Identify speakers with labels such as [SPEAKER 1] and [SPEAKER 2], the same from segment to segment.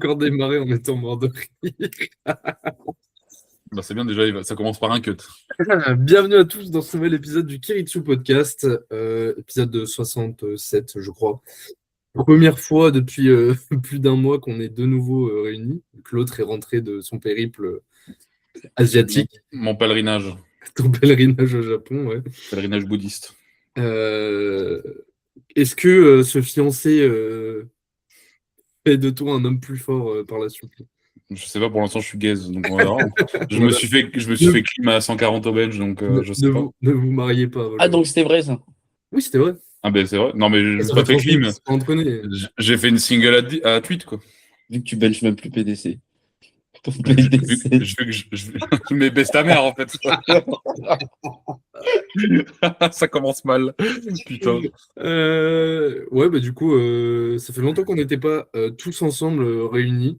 [SPEAKER 1] Encore démarré en étant mort de rire.
[SPEAKER 2] Bah, c'est bien déjà, ça commence par un cut.
[SPEAKER 1] Bienvenue à tous dans ce nouvel épisode du Kiritsu Podcast, épisode de 67, je crois. Première fois depuis plus d'un mois qu'on est de nouveau réunis, que l'autre est rentré de son périple asiatique,
[SPEAKER 2] Mon pèlerinage.
[SPEAKER 1] ton pèlerinage au Japon, ouais.
[SPEAKER 2] Pèlerinage bouddhiste.
[SPEAKER 1] Est-ce que ce fiancé fait de toi un homme plus fort par la suite?
[SPEAKER 2] Je sais pas, pour l'instant, je suis gaze, donc on verra. Je me
[SPEAKER 1] Voilà.
[SPEAKER 2] suis fait clim à 140 au belge, donc je sais pas.
[SPEAKER 1] Ne vous mariez pas.
[SPEAKER 3] Ah, donc c'était vrai ça.
[SPEAKER 1] Oui, c'était vrai.
[SPEAKER 2] Ah ben c'est vrai. Non mais je me
[SPEAKER 1] Ça
[SPEAKER 2] suis pas
[SPEAKER 1] fait
[SPEAKER 2] fait
[SPEAKER 1] 30 minutes
[SPEAKER 2] clim.
[SPEAKER 1] qu'ils sont entraînés.
[SPEAKER 2] J'ai fait une single à tweet, quoi.
[SPEAKER 3] Vu que tu benches même plus PDC. Ton
[SPEAKER 2] Vu
[SPEAKER 3] PDC.
[SPEAKER 2] Mais baisse ta mère, en fait. Ça commence mal. Putain.
[SPEAKER 1] Ouais, bah du coup, ça fait longtemps qu'on n'était pas tous ensemble réunis.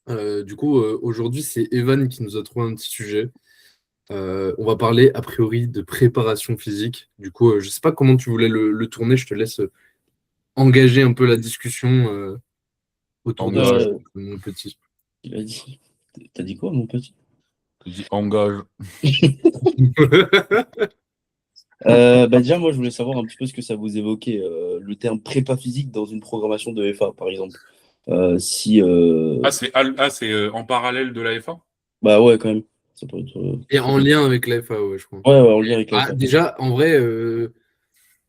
[SPEAKER 1] Du coup, aujourd'hui, c'est Evan qui nous a trouvé un petit sujet. On va parler a priori de préparation physique. Du coup, je sais pas comment tu voulais le tourner. Je te laisse engager un peu la discussion autour de ça,
[SPEAKER 2] Engage.
[SPEAKER 1] mon petit.
[SPEAKER 3] Il a dit. T'as dit quoi, mon petit?
[SPEAKER 2] Je dis engage.
[SPEAKER 3] Déjà, moi, je voulais savoir un petit peu ce que ça vous évoquait, le terme prépa physique dans une programmation de FA, par exemple. Si.
[SPEAKER 2] C'est en parallèle de la F1?
[SPEAKER 3] Bah ouais, quand même. Ça peut être,
[SPEAKER 1] Et en lien avec la FA, ouais, je crois.
[SPEAKER 3] Ouais, en lien avec la FA.
[SPEAKER 1] Déjà, en vrai,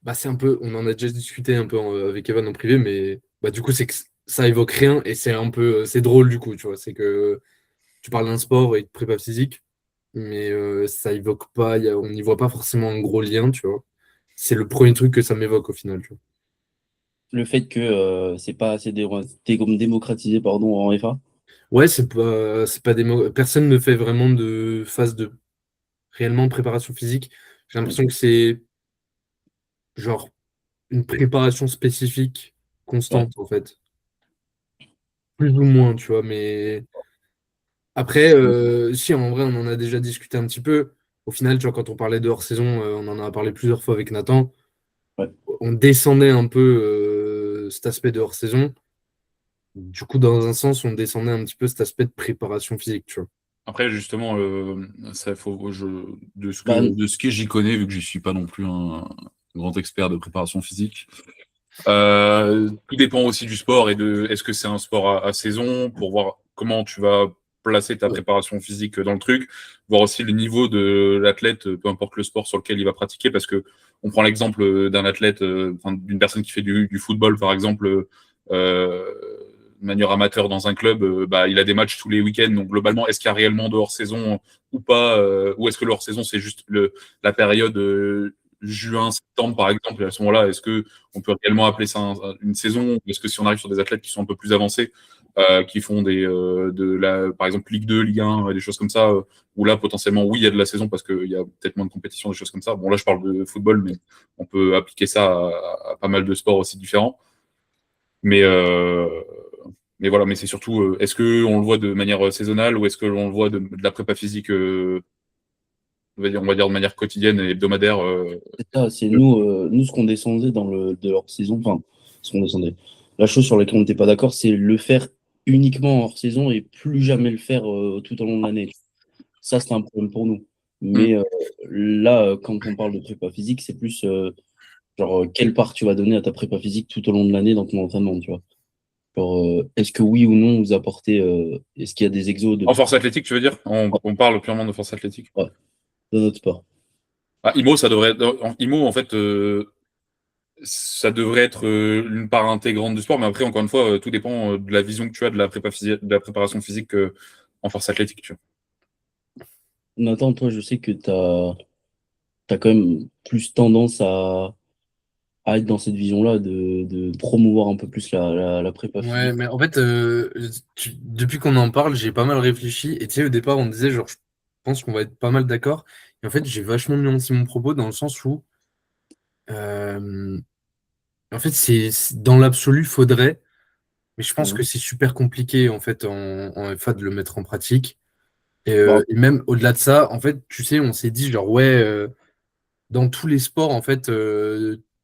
[SPEAKER 1] bah, c'est un peu, on en a déjà discuté un peu avec Evan en privé, mais bah, du coup, c'est que ça évoque rien et c'est un peu, c'est drôle du coup, tu vois. C'est que tu parles d'un sport et de prépa physique, mais ça évoque pas, on n'y voit pas forcément un gros lien, tu vois. C'est le premier truc que ça m'évoque au final, tu vois.
[SPEAKER 3] Le fait que c'est pas assez démocratisé pardon, en FA.
[SPEAKER 1] Ouais, c'est pas personne ne fait vraiment de phase de réellement préparation physique. J'ai l'impression que c'est genre une préparation spécifique
[SPEAKER 3] Ouais.
[SPEAKER 1] constante en fait. Plus ou moins, tu vois, mais après, si en vrai, on en a déjà discuté un petit peu. Au final, tu vois, quand on parlait de hors-saison, on en a parlé plusieurs fois avec Nathan.
[SPEAKER 3] Ouais.
[SPEAKER 1] On descendait un peu cet aspect de hors-saison. Du coup, dans un sens, on descendait un petit peu cet aspect de préparation physique, tu vois.
[SPEAKER 2] Après, justement, ça faut,
[SPEAKER 3] Bah,
[SPEAKER 2] de ce que j'y connais, vu que je suis pas non plus un grand expert de préparation physique, tout dépend aussi du sport et de est-ce que c'est un sport à saison pour voir comment tu vas placer ta préparation physique dans le truc, voir aussi le niveau de l'athlète, peu importe le sport sur lequel il va pratiquer, parce que on prend l'exemple d'un athlète, d'une personne qui fait du football, par exemple, de manière amateur dans un club, bah, il a des matchs tous les week-ends. Donc globalement, est-ce qu'il y a réellement de hors-saison ou pas, ou est-ce que le hors-saison c'est juste la période juin-septembre par exemple, et à ce moment-là, est-ce que on peut réellement appeler ça une saison? Est-ce que si on arrive sur des athlètes qui sont un peu plus avancés, qui font par exemple Ligue 2, Ligue 1, des choses comme ça, où là potentiellement oui il y a de la saison parce qu'il y a peut-être moins de compétition, des choses comme ça. Bon là je parle de football, mais on peut appliquer ça à pas mal de sports aussi différents. Mais voilà, mais c'est surtout, est-ce qu'on le voit de manière saisonnale ou est-ce que l'on le voit de la prépa physique, on va dire de manière quotidienne et hebdomadaire?
[SPEAKER 3] c'est ça, c'est nous ce qu'on descendait de leur saison, enfin, ce qu'on descendait. La chose sur laquelle on n'était pas d'accord, c'est le faire uniquement hors saison et plus jamais le faire tout au long de l'année. Ça, c'est un problème pour nous. Mais là, quand on parle de prépa physique, c'est plus genre quelle part tu vas donner à ta prépa physique tout au long de l'année dans ton entraînement, tu vois. Genre, est-ce que oui ou non vous apportez, est-ce qu'il y a des exos
[SPEAKER 2] En force athlétique, tu veux dire? On parle purement de force athlétique.
[SPEAKER 3] Ouais, dans notre sport?
[SPEAKER 2] IMO, ça devrait être, IMO, en fait, ça devrait être une part intégrante du sport, mais après, encore une fois, tout dépend de la vision que tu as de la de la préparation physique en force athlétique, tu vois.
[SPEAKER 3] Nathan, toi, je sais que tu as quand même plus tendance à être dans cette vision-là, de promouvoir un peu plus la prépa
[SPEAKER 1] Ouais,
[SPEAKER 3] physique.
[SPEAKER 1] mais en fait, depuis qu'on en parle, j'ai pas mal réfléchi. Et tu sais, au départ, on disait, genre, je pense qu'on va être pas mal d'accord. Et en fait, j'ai vachement nuancé mon propos dans le sens où, euh, en fait, dans l'absolu, faudrait. Mais je pense que c'est super compliqué, en fait, en FA de le mettre en pratique.
[SPEAKER 3] Bah,
[SPEAKER 1] Et même au-delà de ça, en fait, tu sais, on s'est dit, genre, ouais, dans tous les sports, en fait,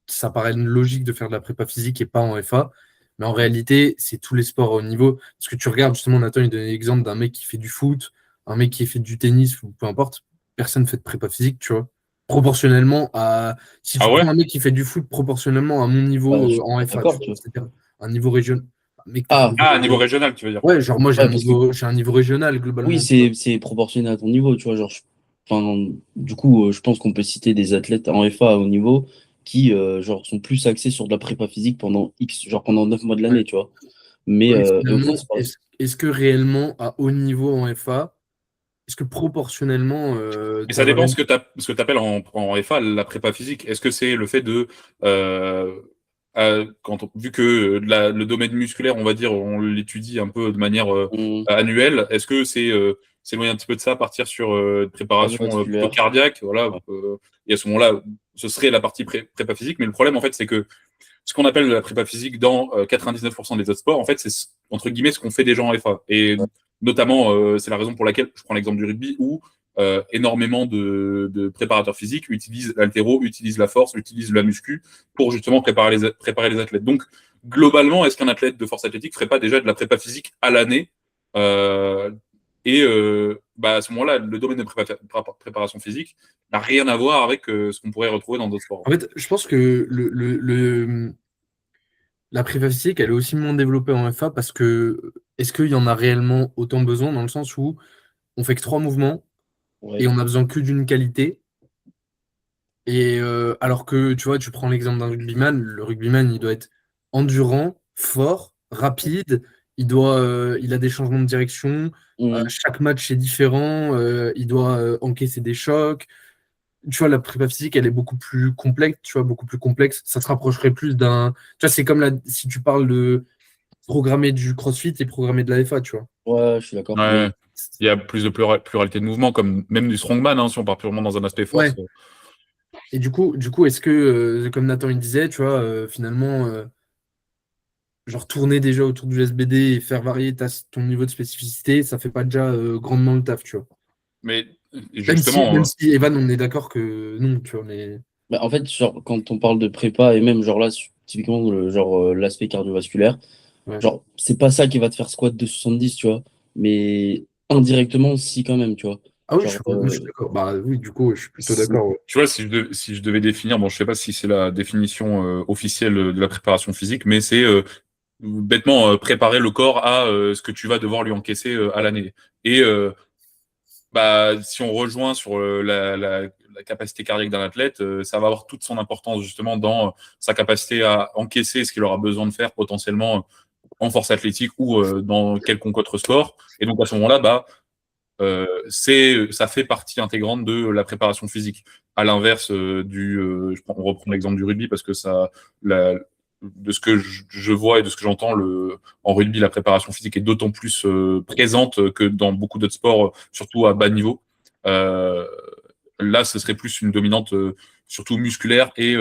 [SPEAKER 1] ça paraît logique de faire de la prépa physique et pas en FA. Mais en réalité, c'est tous les sports à haut niveau. Parce que tu regardes, justement, Nathan, il donnait l'exemple d'un mec qui fait du foot, un mec qui fait du tennis, ou peu importe. Personne ne fait de prépa physique, tu vois. Proportionnellement à. Si
[SPEAKER 2] Ah
[SPEAKER 1] tu
[SPEAKER 2] ouais?
[SPEAKER 1] prends un mec qui fait du foot proportionnellement à mon
[SPEAKER 3] Ouais,
[SPEAKER 1] niveau
[SPEAKER 3] je suis
[SPEAKER 1] en
[SPEAKER 3] pas
[SPEAKER 1] FA, tu
[SPEAKER 3] d'accord,
[SPEAKER 1] vois,
[SPEAKER 3] tu vois.
[SPEAKER 1] c'est-à-dire un niveau régional. Mec,
[SPEAKER 3] Ah,
[SPEAKER 2] Ah, à niveau régional, tu veux dire?
[SPEAKER 1] ouais, genre moi
[SPEAKER 3] ouais, parce que
[SPEAKER 1] j'ai un niveau régional
[SPEAKER 3] oui,
[SPEAKER 1] globalement, tu vois.
[SPEAKER 3] c'est proportionné à ton niveau, tu vois. Genre, enfin, du coup, je pense qu'on peut citer des athlètes en FA à haut niveau qui, genre, sont plus axés sur de la prépa physique pendant X, genre pendant 9 mois de
[SPEAKER 1] Ouais.
[SPEAKER 3] l'année, tu vois. Mais,
[SPEAKER 1] Ouais,
[SPEAKER 3] et au foot,
[SPEAKER 1] finalement,
[SPEAKER 3] c'est pas.
[SPEAKER 1] est-ce que réellement à haut niveau en FA, est-ce que proportionnellement
[SPEAKER 2] Et
[SPEAKER 1] tu as
[SPEAKER 2] ça dépend
[SPEAKER 1] vraiment.
[SPEAKER 2] ce que tu appelles en FA la prépa physique. Est-ce que c'est le fait de, vu que le domaine musculaire, on va dire, on l'étudie un peu de manière annuelle, est-ce que c'est s'éloigner un petit peu de ça, partir sur une préparation plutôt
[SPEAKER 3] Cardiovasculaire.
[SPEAKER 2] cardiaque, voilà,
[SPEAKER 3] Ouais.
[SPEAKER 2] et à ce moment-là, ce serait la partie prépa physique. Mais le problème, en fait, c'est que ce qu'on appelle la prépa physique dans 99% des autres sports, en fait, c'est entre guillemets ce qu'on fait des gens en FA. Et notamment, c'est la raison pour laquelle je prends l'exemple du rugby où énormément de préparateurs physiques utilisent l'haltéro, utilisent la force, utilisent la muscu pour justement préparer les athlètes. Donc, globalement, est-ce qu'un athlète de force athlétique ferait pas déjà de la prépa physique à l'année bah, à ce moment-là, le domaine de préparation physique n'a rien à voir avec ce qu'on pourrait retrouver dans d'autres sports.
[SPEAKER 1] En fait, je pense que la prépa physique, elle est aussi moins développée en FA parce que est-ce qu'il y en a réellement autant besoin dans le sens où on fait que trois mouvements et
[SPEAKER 3] Ouais.
[SPEAKER 1] on a besoin que d'une qualité. Et alors que tu vois, tu prends l'exemple d'un rugbyman, le rugbyman, il doit être endurant, fort, rapide, il a des changements de direction,
[SPEAKER 3] Mhm.
[SPEAKER 1] chaque match est différent, il doit encaisser des chocs. Tu vois, la prépa physique, elle est beaucoup plus complexe, tu vois, beaucoup plus complexe. Ça se rapprocherait plus d'un. Tu vois, c'est comme si tu parles de programmer du CrossFit et programmer de la FA, tu vois.
[SPEAKER 3] Ouais, je suis d'accord.
[SPEAKER 2] Ouais,
[SPEAKER 3] Mais
[SPEAKER 2] il y a plus de pluralité de mouvements, comme même du strongman, hein, si on part purement dans un aspect force.
[SPEAKER 1] Ouais. Et du coup, est-ce que, comme Nathan il disait, tu vois, finalement, genre tourner déjà autour du SBD et faire varier ton niveau de spécificité, ça fait pas déjà grandement le taf, tu vois.
[SPEAKER 2] Mais
[SPEAKER 1] Même si,
[SPEAKER 2] justement,
[SPEAKER 1] même si Evan, on est d'accord que non, tu vois, mais.
[SPEAKER 3] bah, en fait, genre, quand on parle de prépa et même genre là, typiquement genre l'aspect cardiovasculaire,
[SPEAKER 1] Ouais.
[SPEAKER 3] genre c'est pas ça qui va te faire squat de 70, tu vois. Mais indirectement, si quand même, tu vois.
[SPEAKER 1] Ah oui,
[SPEAKER 3] Genre,
[SPEAKER 1] je suis d'accord. Bah oui, du coup, je suis plutôt d'accord. Ouais.
[SPEAKER 2] tu vois, si je devais définir, bon, je sais pas si c'est la définition officielle de la préparation physique, mais c'est bêtement préparer le corps à ce que tu vas devoir lui encaisser à l'année. Et bah, si on rejoint sur la capacité cardiaque d'un athlète, ça va avoir toute son importance justement dans sa capacité à encaisser ce qu'il aura besoin de faire potentiellement en force athlétique ou dans quelconque autre sport. Et donc à ce moment-là, bah, ça fait partie intégrante de la préparation physique. À l'inverse on reprend l'exemple du rugby parce que de ce que je vois et de ce que j'entends, en rugby, la préparation physique est d'autant plus présente que dans beaucoup d'autres sports, surtout à bas niveau. Euh, Là, ce serait plus une dominante surtout musculaire et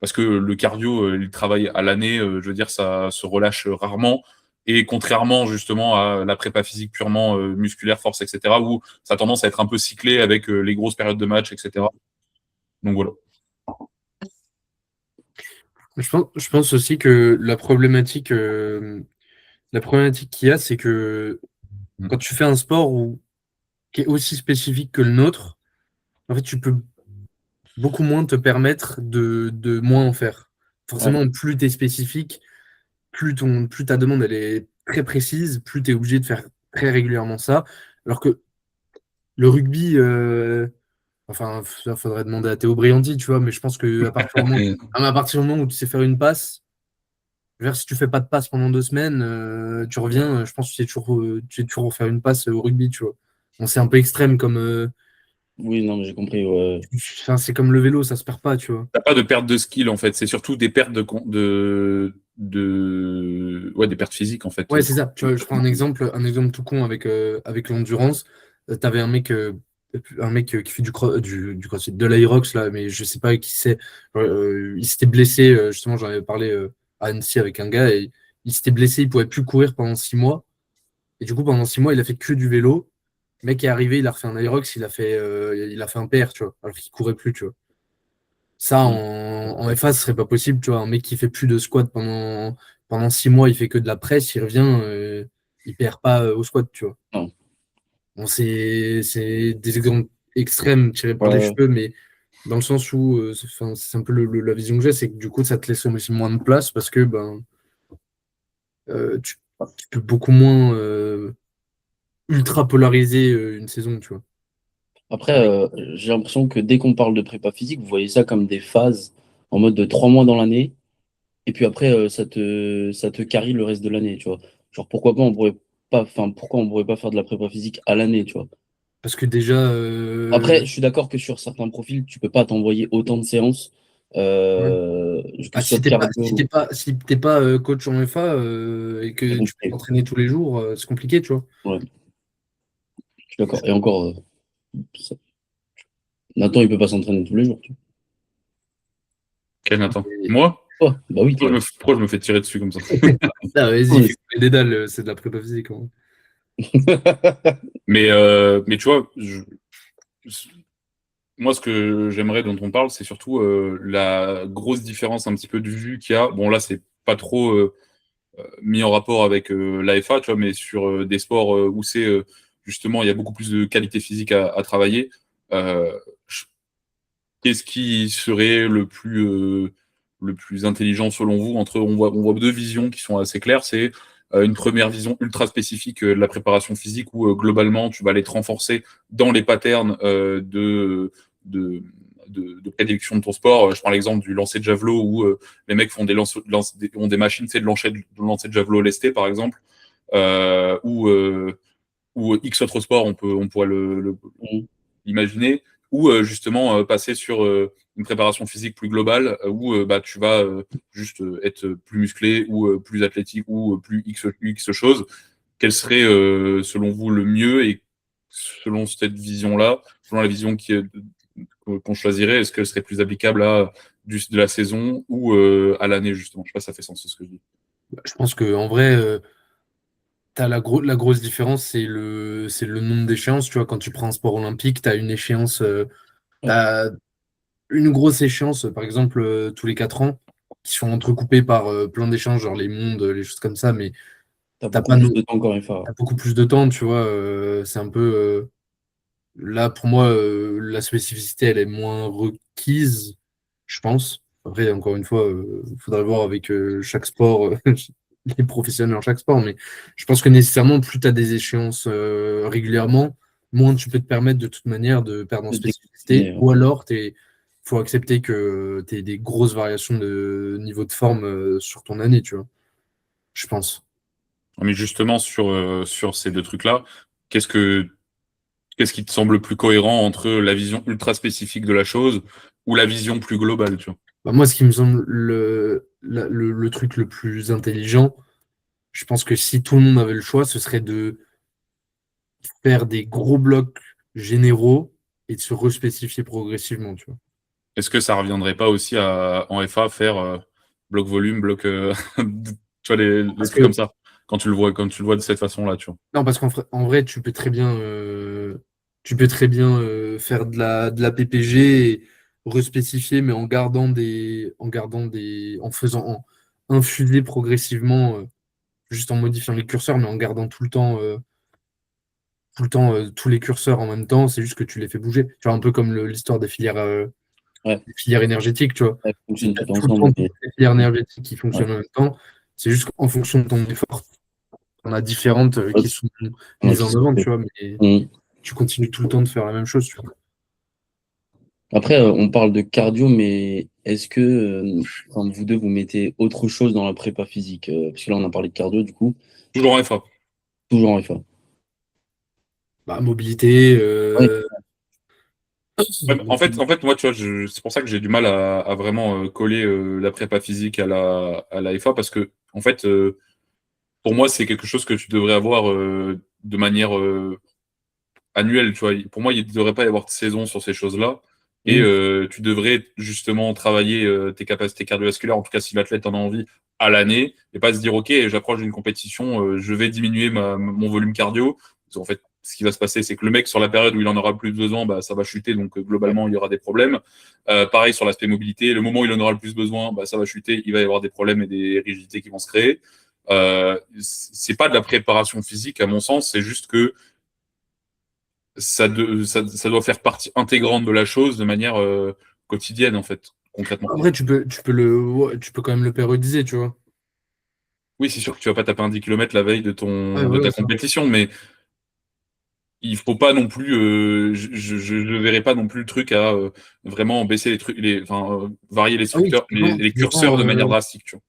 [SPEAKER 2] parce que le cardio, il travaille à l'année, je veux dire, ça se relâche rarement. Et contrairement justement à la prépa physique purement musculaire, force, etc., où ça a tendance à être un peu cyclé avec les grosses périodes de match, etc. Donc voilà.
[SPEAKER 1] Je pense aussi que la problématique qu'il y a, c'est que
[SPEAKER 2] Mm.
[SPEAKER 1] quand tu fais un sport qui est aussi spécifique que le nôtre, en fait, tu peux beaucoup moins te permettre de moins en faire.
[SPEAKER 3] ouais.
[SPEAKER 1] Forcément, plus tu es spécifique, plus ta demande elle est très précise, plus tu es obligé de faire très régulièrement ça. Alors que le rugby, enfin, il faudrait demander à Théo Brianti, tu vois, mais je pense que à partir du moment où tu sais faire une passe, je veux dire, si tu fais pas de passe pendant 2 semaines, tu reviens, je pense que tu sais toujours faire une passe au rugby, tu vois. Bon, c'est un peu extrême comme.
[SPEAKER 3] Oui, non, mais j'ai compris. Ouais.
[SPEAKER 1] Enfin, c'est comme le vélo, ça se perd pas, tu vois.
[SPEAKER 2] T'as pas de perte de skill en fait, c'est surtout des pertes ouais, des pertes physiques en fait.
[SPEAKER 1] Ouais, c'est ça. Tu vois, je prends un exemple tout con avec l'endurance. T'avais un mec qui fait du CrossFit, de l'Aerox, là, mais je sais pas qui c'est. Il s'était blessé, justement, j'en avais parlé à Annecy avec un gars, et il s'était blessé, il pouvait plus courir pendant 6 mois. Et du coup, pendant 6 mois, il a fait que du vélo. Le mec est arrivé, il a refait un Aerox, il a fait un PR, tu vois, alors qu'il courait plus, tu vois. Ça,
[SPEAKER 3] Mm.
[SPEAKER 1] en FA, ce serait pas possible, tu vois. Un mec qui fait plus de squat pendant 6 mois, il fait que de la presse, il revient, il perd pas au squat, tu vois.
[SPEAKER 3] Non.
[SPEAKER 1] Bon, c'est des exemples extrêmes tirés par les
[SPEAKER 3] Ouais.
[SPEAKER 1] cheveux, mais dans le sens où c'est un peu la vision que j'ai, c'est que du coup, ça te laisse aussi moins de place parce que tu peux beaucoup moins ultra polariser une saison, tu vois.
[SPEAKER 3] Après, j'ai l'impression que dès qu'on parle de prépa physique, vous voyez ça comme des phases en mode de 3 mois dans l'année, et puis après, ça te carie le reste de l'année, tu vois. Genre, pourquoi on pourrait pas faire de la prépa physique à l'année, tu vois.
[SPEAKER 1] Parce que déjà,
[SPEAKER 3] Après, je suis d'accord que sur certains profils, tu peux pas t'envoyer autant de séances,
[SPEAKER 1] ouais.
[SPEAKER 3] que ce soit de cardio.
[SPEAKER 1] Si t'es pas coach en FA et
[SPEAKER 3] C'est
[SPEAKER 1] que tu peux
[SPEAKER 3] compliqué.
[SPEAKER 1] t'entraîner tous les jours, c'est compliqué, tu vois.
[SPEAKER 3] Ouais, je suis d'accord. Et encore, ça- Nathan, il peut pas s'entraîner tous les jours, tu
[SPEAKER 2] Quel Nathan?
[SPEAKER 1] Et-
[SPEAKER 2] Moi?
[SPEAKER 3] vois. Bah oui, toi.
[SPEAKER 2] Pourquoi je me fais tirer dessus comme ça?
[SPEAKER 1] Ah, vas-y,
[SPEAKER 3] Ouais.
[SPEAKER 1] fais couler des dalles, c'est de la prépa physique, hein.
[SPEAKER 2] Mais tu vois, moi, ce que j'aimerais dont on parle, c'est surtout la grosse différence un petit peu de vue qu'il y a. Bon, là, c'est pas trop mis en rapport avec l'AFA, tu vois, mais sur des sports où c'est justement, il y a beaucoup plus de qualité physique à travailler. Euh, je- Qu'est-ce qui serait le plus intelligent selon vous entre on voit deux visions qui sont assez claires. C'est une première vision ultra spécifique de la préparation physique où globalement tu vas aller te renforcer dans les patterns de, de prédilection de ton sport. Je prends l'exemple du lancer de javelot où les mecs font ont des machines, c'est de lancer de javelot lesté par exemple, ou X autres sports, on pourrait
[SPEAKER 3] Mm.
[SPEAKER 2] imaginer, ou justement passer sur une préparation physique plus globale, où bah, tu vas juste être plus musclé, ou plus athlétique, ou plus X choses. Quel serait, selon vous, le mieux, et selon cette vision-là, selon la vision qu'on choisirait, est-ce qu'elle serait plus applicable à de la saison ou à l'année, justement? Je sais pas si ça fait sens, ce que je dis.
[SPEAKER 1] Je pense que en vrai, t'as la grosse différence, c'est le nombre d'échéances. Tu vois, quand tu prends un sport olympique, tu as une échéance,
[SPEAKER 3] Ouais.
[SPEAKER 1] t'as une grosse échéance, par exemple, tous les 4 ans, qui sont entrecoupées par plein d'échéances, genre les mondes, les choses comme ça, mais
[SPEAKER 3] T'as
[SPEAKER 1] t'as
[SPEAKER 3] beaucoup
[SPEAKER 1] pas
[SPEAKER 3] plus
[SPEAKER 1] no-
[SPEAKER 3] de temps encore FA.
[SPEAKER 1] t'as beaucoup plus de temps, tu vois. C'est un peu. Là, pour moi, la spécificité, elle est moins requise, je pense. Après, encore une fois, il faudrait voir avec chaque sport, les professionnels en chaque sport, mais je pense que nécessairement, plus tu as des échéances régulièrement, moins tu peux te permettre de toute manière de perdre en
[SPEAKER 3] De
[SPEAKER 1] spécificité,
[SPEAKER 3] t'exprimer,
[SPEAKER 1] ou alors il faut accepter que tu aies des grosses variations de niveau de forme sur ton année, tu vois, je pense.
[SPEAKER 2] Mais justement, sur ces deux trucs-là, qu'est-ce que qu'est-ce qui te semble plus cohérent entre la vision ultra spécifique de la chose ou la vision plus globale, tu vois?
[SPEAKER 1] Bah, moi, ce qui me semble le truc le plus intelligent, je pense que si tout le monde avait le choix, ce serait de faire des gros blocs généraux et de se respécifier progressivement, tu vois.
[SPEAKER 2] Est-ce que ça reviendrait pas aussi en FA faire bloc volume, bloc, tu vois, les
[SPEAKER 1] Parce
[SPEAKER 2] trucs comme
[SPEAKER 1] que,
[SPEAKER 2] ça, quand tu le vois de cette façon-là, tu vois?
[SPEAKER 1] non, parce en vrai, tu peux très bien faire de la PPG et respécifier, mais en faisant infuser progressivement, juste en modifiant les curseurs, mais en gardant tout le temps tous les curseurs en même temps. C'est juste que tu les fais bouger. Tu vois, un peu comme l'histoire
[SPEAKER 3] Ouais,
[SPEAKER 1] des filières énergétiques, tu vois.
[SPEAKER 3] elles
[SPEAKER 1] Tu
[SPEAKER 3] fonctionnent
[SPEAKER 1] as
[SPEAKER 3] toutes
[SPEAKER 1] tout le temps
[SPEAKER 3] ensemble.
[SPEAKER 1] toutes les filières énergétiques qui
[SPEAKER 3] Ouais.
[SPEAKER 1] fonctionnent en même temps. C'est juste qu'en fonction de ton effort, on a différentes qui sont
[SPEAKER 3] Ouais,
[SPEAKER 1] mises
[SPEAKER 3] qui
[SPEAKER 1] en
[SPEAKER 3] sont
[SPEAKER 1] avant,
[SPEAKER 3] faits.
[SPEAKER 1] tu vois, mais
[SPEAKER 3] Mm.
[SPEAKER 1] tu continues tout le temps de faire la même chose, tu vois.
[SPEAKER 3] Après, on parle de cardio, mais est-ce que enfin, vous deux, vous mettez autre chose dans la prépa physique? Parce que là, on a parlé de cardio, du coup,
[SPEAKER 2] Toujours en FA.
[SPEAKER 3] toujours en FA.
[SPEAKER 1] Bah, mobilité,
[SPEAKER 3] Ouais,
[SPEAKER 2] Ouais, en fait, moi, tu vois, c'est pour ça que j'ai du mal à vraiment coller la prépa physique à la FA, parce que, en fait, pour moi, c'est quelque chose que tu devrais avoir de manière annuelle, tu vois. Pour moi, il ne devrait pas y avoir de saison sur ces choses-là. Et
[SPEAKER 3] mm,
[SPEAKER 2] tu devrais justement travailler tes capacités cardiovasculaires, en tout cas si l'athlète en a envie, à l'année, et pas se dire, OK, j'approche d'une compétition, je vais diminuer mon volume cardio. En fait, ce qui va se passer, c'est que le mec, sur la période où il en aura le plus besoin, bah, ça va chuter, donc globalement, il y aura des problèmes. Pareil sur l'aspect mobilité, le moment où il en aura le plus besoin, bah, ça va chuter, il va y avoir des problèmes et des rigidités qui vont se créer. C'est pas de la préparation physique, à mon sens, c'est juste que ça doit faire partie intégrante de la chose de manière quotidienne, en fait, concrètement.
[SPEAKER 1] Après, tu peux quand même le périodiser, tu vois.
[SPEAKER 2] Oui, c'est sûr que tu vas pas taper un 10 km la veille de
[SPEAKER 1] Ouais,
[SPEAKER 2] de
[SPEAKER 1] voilà,
[SPEAKER 2] ta
[SPEAKER 1] ça.
[SPEAKER 2] compétition, mais il faut pas non plus, je verrai pas non plus le truc à vraiment baisser les trucs, enfin, varier
[SPEAKER 1] Ah oui,
[SPEAKER 2] les curseurs
[SPEAKER 1] typiquement,
[SPEAKER 2] de manière drastique, tu vois.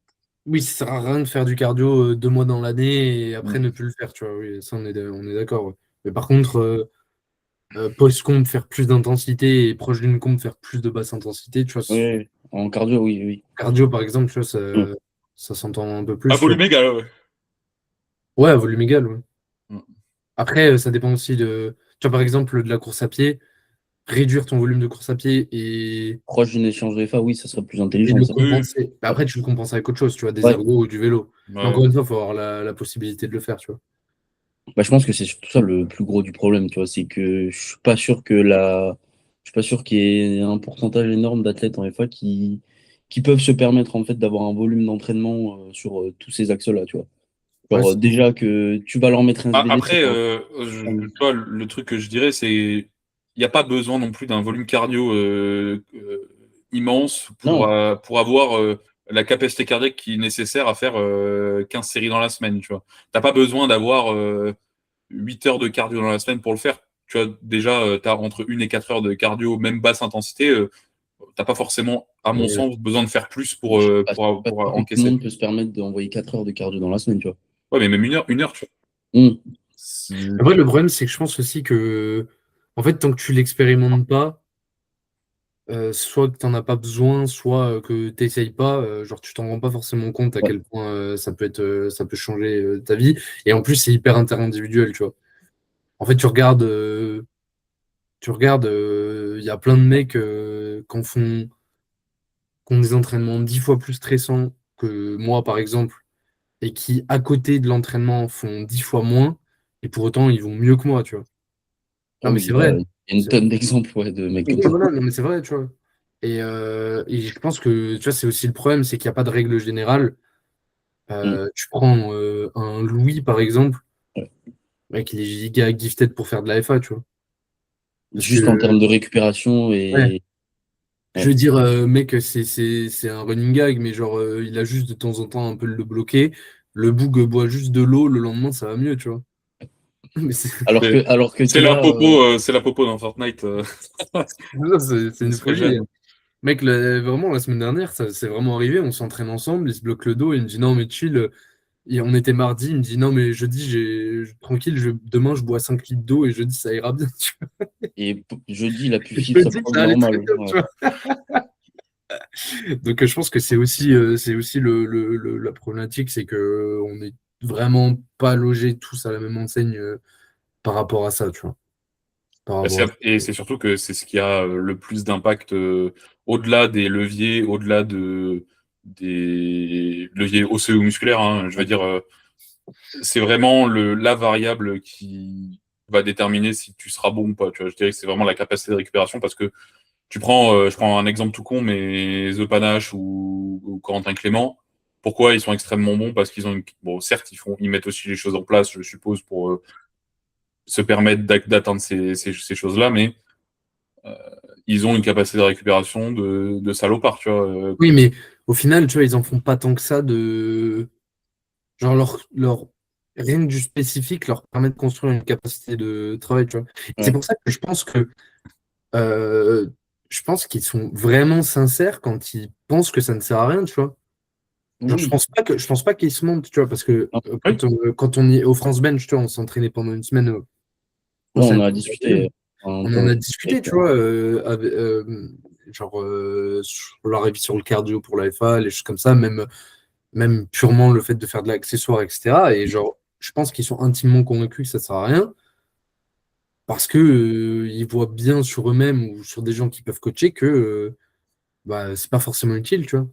[SPEAKER 1] oui, ça sert à rien de faire du cardio 2 mois dans l'année et après
[SPEAKER 3] Mm.
[SPEAKER 1] ne plus le faire, tu vois. Oui, ça, on est d'accord. Ouais. Mais par contre, post-comp, faire plus d'intensité et proche d'une comp, faire plus de basse intensité, tu vois.
[SPEAKER 3] Ouais, en cardio, oui, oui.
[SPEAKER 1] Cardio, par exemple, tu vois,
[SPEAKER 3] Mm.
[SPEAKER 1] ça s'entend un peu
[SPEAKER 2] Ah,
[SPEAKER 1] plus, tu vois.
[SPEAKER 2] volume égal, ouais.
[SPEAKER 1] Ouais, à volume égal, ouais.
[SPEAKER 2] Mm.
[SPEAKER 1] Après, ça dépend aussi de. Tu vois, par exemple, de la course à pied, réduire ton volume de course à pied
[SPEAKER 3] Proche d'une échange VFA, oui, ça serait plus
[SPEAKER 1] et
[SPEAKER 3] intelligent,
[SPEAKER 1] le
[SPEAKER 3] ça.
[SPEAKER 2] Oui,
[SPEAKER 1] compenser. Bah, après, tu le compenses avec autre chose, tu vois, des
[SPEAKER 3] Ouais,
[SPEAKER 1] ergos ou du vélo. Mais
[SPEAKER 2] ouais.
[SPEAKER 1] encore une fois, il faut avoir la possibilité de le faire, tu vois.
[SPEAKER 3] bah, je pense que c'est surtout ça le plus gros du problème, tu vois, c'est que je suis pas sûr qu'il y ait un pourcentage énorme d'athlètes en FA qui peuvent se permettre en fait d'avoir un volume d'entraînement sur tous ces axes-là, tu vois.
[SPEAKER 1] Ouais,
[SPEAKER 3] Genre déjà que tu vas leur mettre un SBD, c'est
[SPEAKER 2] Après,
[SPEAKER 3] pas.
[SPEAKER 2] toi, le truc que je dirais, c'est il n'y a pas besoin non plus d'un volume cardio immense
[SPEAKER 3] Non,
[SPEAKER 2] pour avoir la capacité cardiaque qui est nécessaire à faire 15 séries dans la semaine, tu vois. T'as pas besoin d'avoir 8 heures de cardio dans la semaine pour le faire. Tu vois, déjà, tu as entre 1 et 4 heures de cardio, même basse intensité. T'as pas forcément, à mon
[SPEAKER 1] mais,
[SPEAKER 2] sens, besoin de faire plus
[SPEAKER 3] je suis pas sûr
[SPEAKER 2] pour
[SPEAKER 3] que tout le
[SPEAKER 2] encaisser.
[SPEAKER 3] monde peut se permettre d'envoyer 4 heures de cardio dans la semaine, tu vois.
[SPEAKER 2] Ouais, mais même une heure, tu vois.
[SPEAKER 3] Hmm.
[SPEAKER 1] après, le problème, c'est que je pense aussi que, en fait, tant que tu l'expérimentes pas, soit que tu n'en as pas besoin, soit que tu n'essayes pas, genre tu t'en rends pas forcément compte à
[SPEAKER 3] Ouais.
[SPEAKER 1] quel point ça peut changer ta vie. Et en plus, c'est hyper interindividuel, tu vois. En fait, il y a plein de mecs qui ont des entraînements 10 fois plus stressants que moi, par exemple, et qui, à côté de l'entraînement, font 10 fois moins, et pour autant, ils vont mieux que moi, tu vois.
[SPEAKER 3] Ah
[SPEAKER 1] Non, mais
[SPEAKER 3] oui,
[SPEAKER 1] c'est vrai.
[SPEAKER 3] il y a une tonne d'exemples ouais, de mecs
[SPEAKER 1] Oui,
[SPEAKER 3] comme ça.
[SPEAKER 1] voilà, non, mais c'est vrai, tu vois. Et je pense que, tu vois, c'est aussi le problème, c'est qu'il n'y a pas de règle générale.
[SPEAKER 3] Hmm.
[SPEAKER 1] Tu prends un Louis, par exemple,
[SPEAKER 3] Ouais.
[SPEAKER 1] mec, il est giga gifted pour faire de la FA, tu vois. Parce
[SPEAKER 3] Juste en
[SPEAKER 1] que,
[SPEAKER 3] termes de récupération
[SPEAKER 1] ouais,
[SPEAKER 3] et.
[SPEAKER 1] je
[SPEAKER 3] Ouais.
[SPEAKER 1] veux dire, mec, c'est un running gag, mais genre, il a juste de temps en temps un peu le bloqué. Le boug boit juste de l'eau, le lendemain, ça va mieux, tu vois. Mais
[SPEAKER 3] Alors que
[SPEAKER 2] C'est
[SPEAKER 3] t'es
[SPEAKER 2] la
[SPEAKER 3] là.
[SPEAKER 2] popo, c'est la popo dans Fortnite.
[SPEAKER 1] c'est une
[SPEAKER 2] Ce que
[SPEAKER 1] folie.
[SPEAKER 2] j'aime.
[SPEAKER 1] Mec, vraiment, la semaine dernière, ça c'est vraiment arrivé. On s'entraîne ensemble, il se bloque le dos, il me dit non, mais chill. Et on était mardi, il me dit non, mais jeudi, tranquille, demain, je bois 5 litres d'eau et jeudi, ça ira bien. Tu
[SPEAKER 3] Et jeudi, il a pu
[SPEAKER 1] vois.
[SPEAKER 3] suivre
[SPEAKER 1] Je me
[SPEAKER 3] sa
[SPEAKER 1] dis que
[SPEAKER 3] prog
[SPEAKER 1] ça allait très
[SPEAKER 3] normale.
[SPEAKER 1] bien,
[SPEAKER 3] Ouais.
[SPEAKER 1] tu vois. Donc, je pense que c'est aussi la problématique, c'est que on n'est vraiment pas logés tous à la même enseigne par rapport à ça, tu vois. Par
[SPEAKER 2] Bah,
[SPEAKER 1] rapport à ça.
[SPEAKER 2] et c'est surtout que c'est ce qui a le plus d'impact au-delà des leviers, au-delà des leviers osseux ou musculaires, hein. Je veux dire, c'est vraiment la variable qui va déterminer si tu seras bon ou pas. Tu vois, je dirais que c'est vraiment la capacité de récupération parce que je prends un exemple tout con, mais The Panache ou Corentin Clément, pourquoi ils sont extrêmement bons? Parce qu'ils ont bon, certes, ils mettent aussi les choses en place, je suppose, pour se permettre d'atteindre ces choses-là, mais ils ont une capacité de récupération de salopard, tu vois.
[SPEAKER 1] Oui, mais au final, tu vois, ils en font pas tant que ça de. Genre, rien que du spécifique leur permet de construire une capacité de travail, tu vois. Et c'est
[SPEAKER 3] Ouais.
[SPEAKER 1] pour ça que euh, je pense qu'ils sont vraiment sincères quand ils pensent que ça ne sert à rien, tu vois. Genre,
[SPEAKER 3] Oui.
[SPEAKER 1] je pense pas qu'ils se mentent, tu vois, parce que
[SPEAKER 3] Non.
[SPEAKER 2] Oui,
[SPEAKER 1] quand on est au France Bench, tu vois, on s'entraînait pendant une semaine au
[SPEAKER 3] Ouais,
[SPEAKER 1] sein
[SPEAKER 3] on
[SPEAKER 1] de
[SPEAKER 3] a
[SPEAKER 1] la
[SPEAKER 3] discuté
[SPEAKER 1] commune.
[SPEAKER 3] un
[SPEAKER 1] On en
[SPEAKER 3] temps.
[SPEAKER 1] a discuté, tu vois, genre sur leur avis sur le cardio pour la FA, les choses comme ça, même purement le fait de faire de l'accessoire, etc. Et genre, je pense qu'ils sont intimement convaincus que ça sert à rien parce que ils voient bien sur eux-mêmes ou sur des gens qui peuvent coacher que bah, c'est pas forcément utile, tu vois.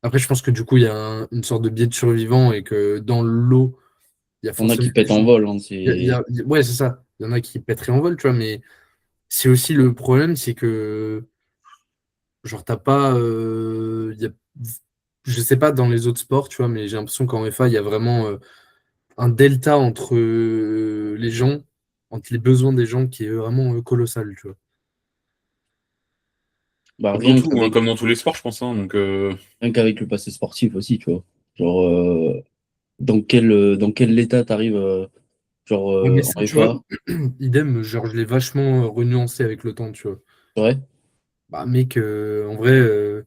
[SPEAKER 1] Après, je pense que du coup, il y a une sorte de biais de survivant et que dans l'eau, il y a
[SPEAKER 3] On a
[SPEAKER 1] forcément
[SPEAKER 3] qui pètent en vol. Hein,
[SPEAKER 1] ouais, c'est ça. Il y en a qui pèteraient en vol, tu vois, mais c'est aussi le problème, c'est que, genre, t'as pas. Je sais pas dans les autres sports, tu vois, mais j'ai l'impression qu'en FA, il y a vraiment un delta entre les gens, entre les besoins des gens qui est vraiment colossal, tu vois.
[SPEAKER 3] Bah,
[SPEAKER 2] Comme dans tout, hein, comme dans tous les sports, je pense. Hein, donc,
[SPEAKER 3] rien qu'avec le passé sportif aussi, tu vois. Genre, dans quel état t'arrives genre
[SPEAKER 1] Ouais, mais
[SPEAKER 3] en
[SPEAKER 1] ça, tu vois,
[SPEAKER 3] FA,
[SPEAKER 1] idem, genre, je l'ai vachement renuancé avec le temps, tu vois.
[SPEAKER 3] c'est vrai?
[SPEAKER 1] Bah, mec, en vrai,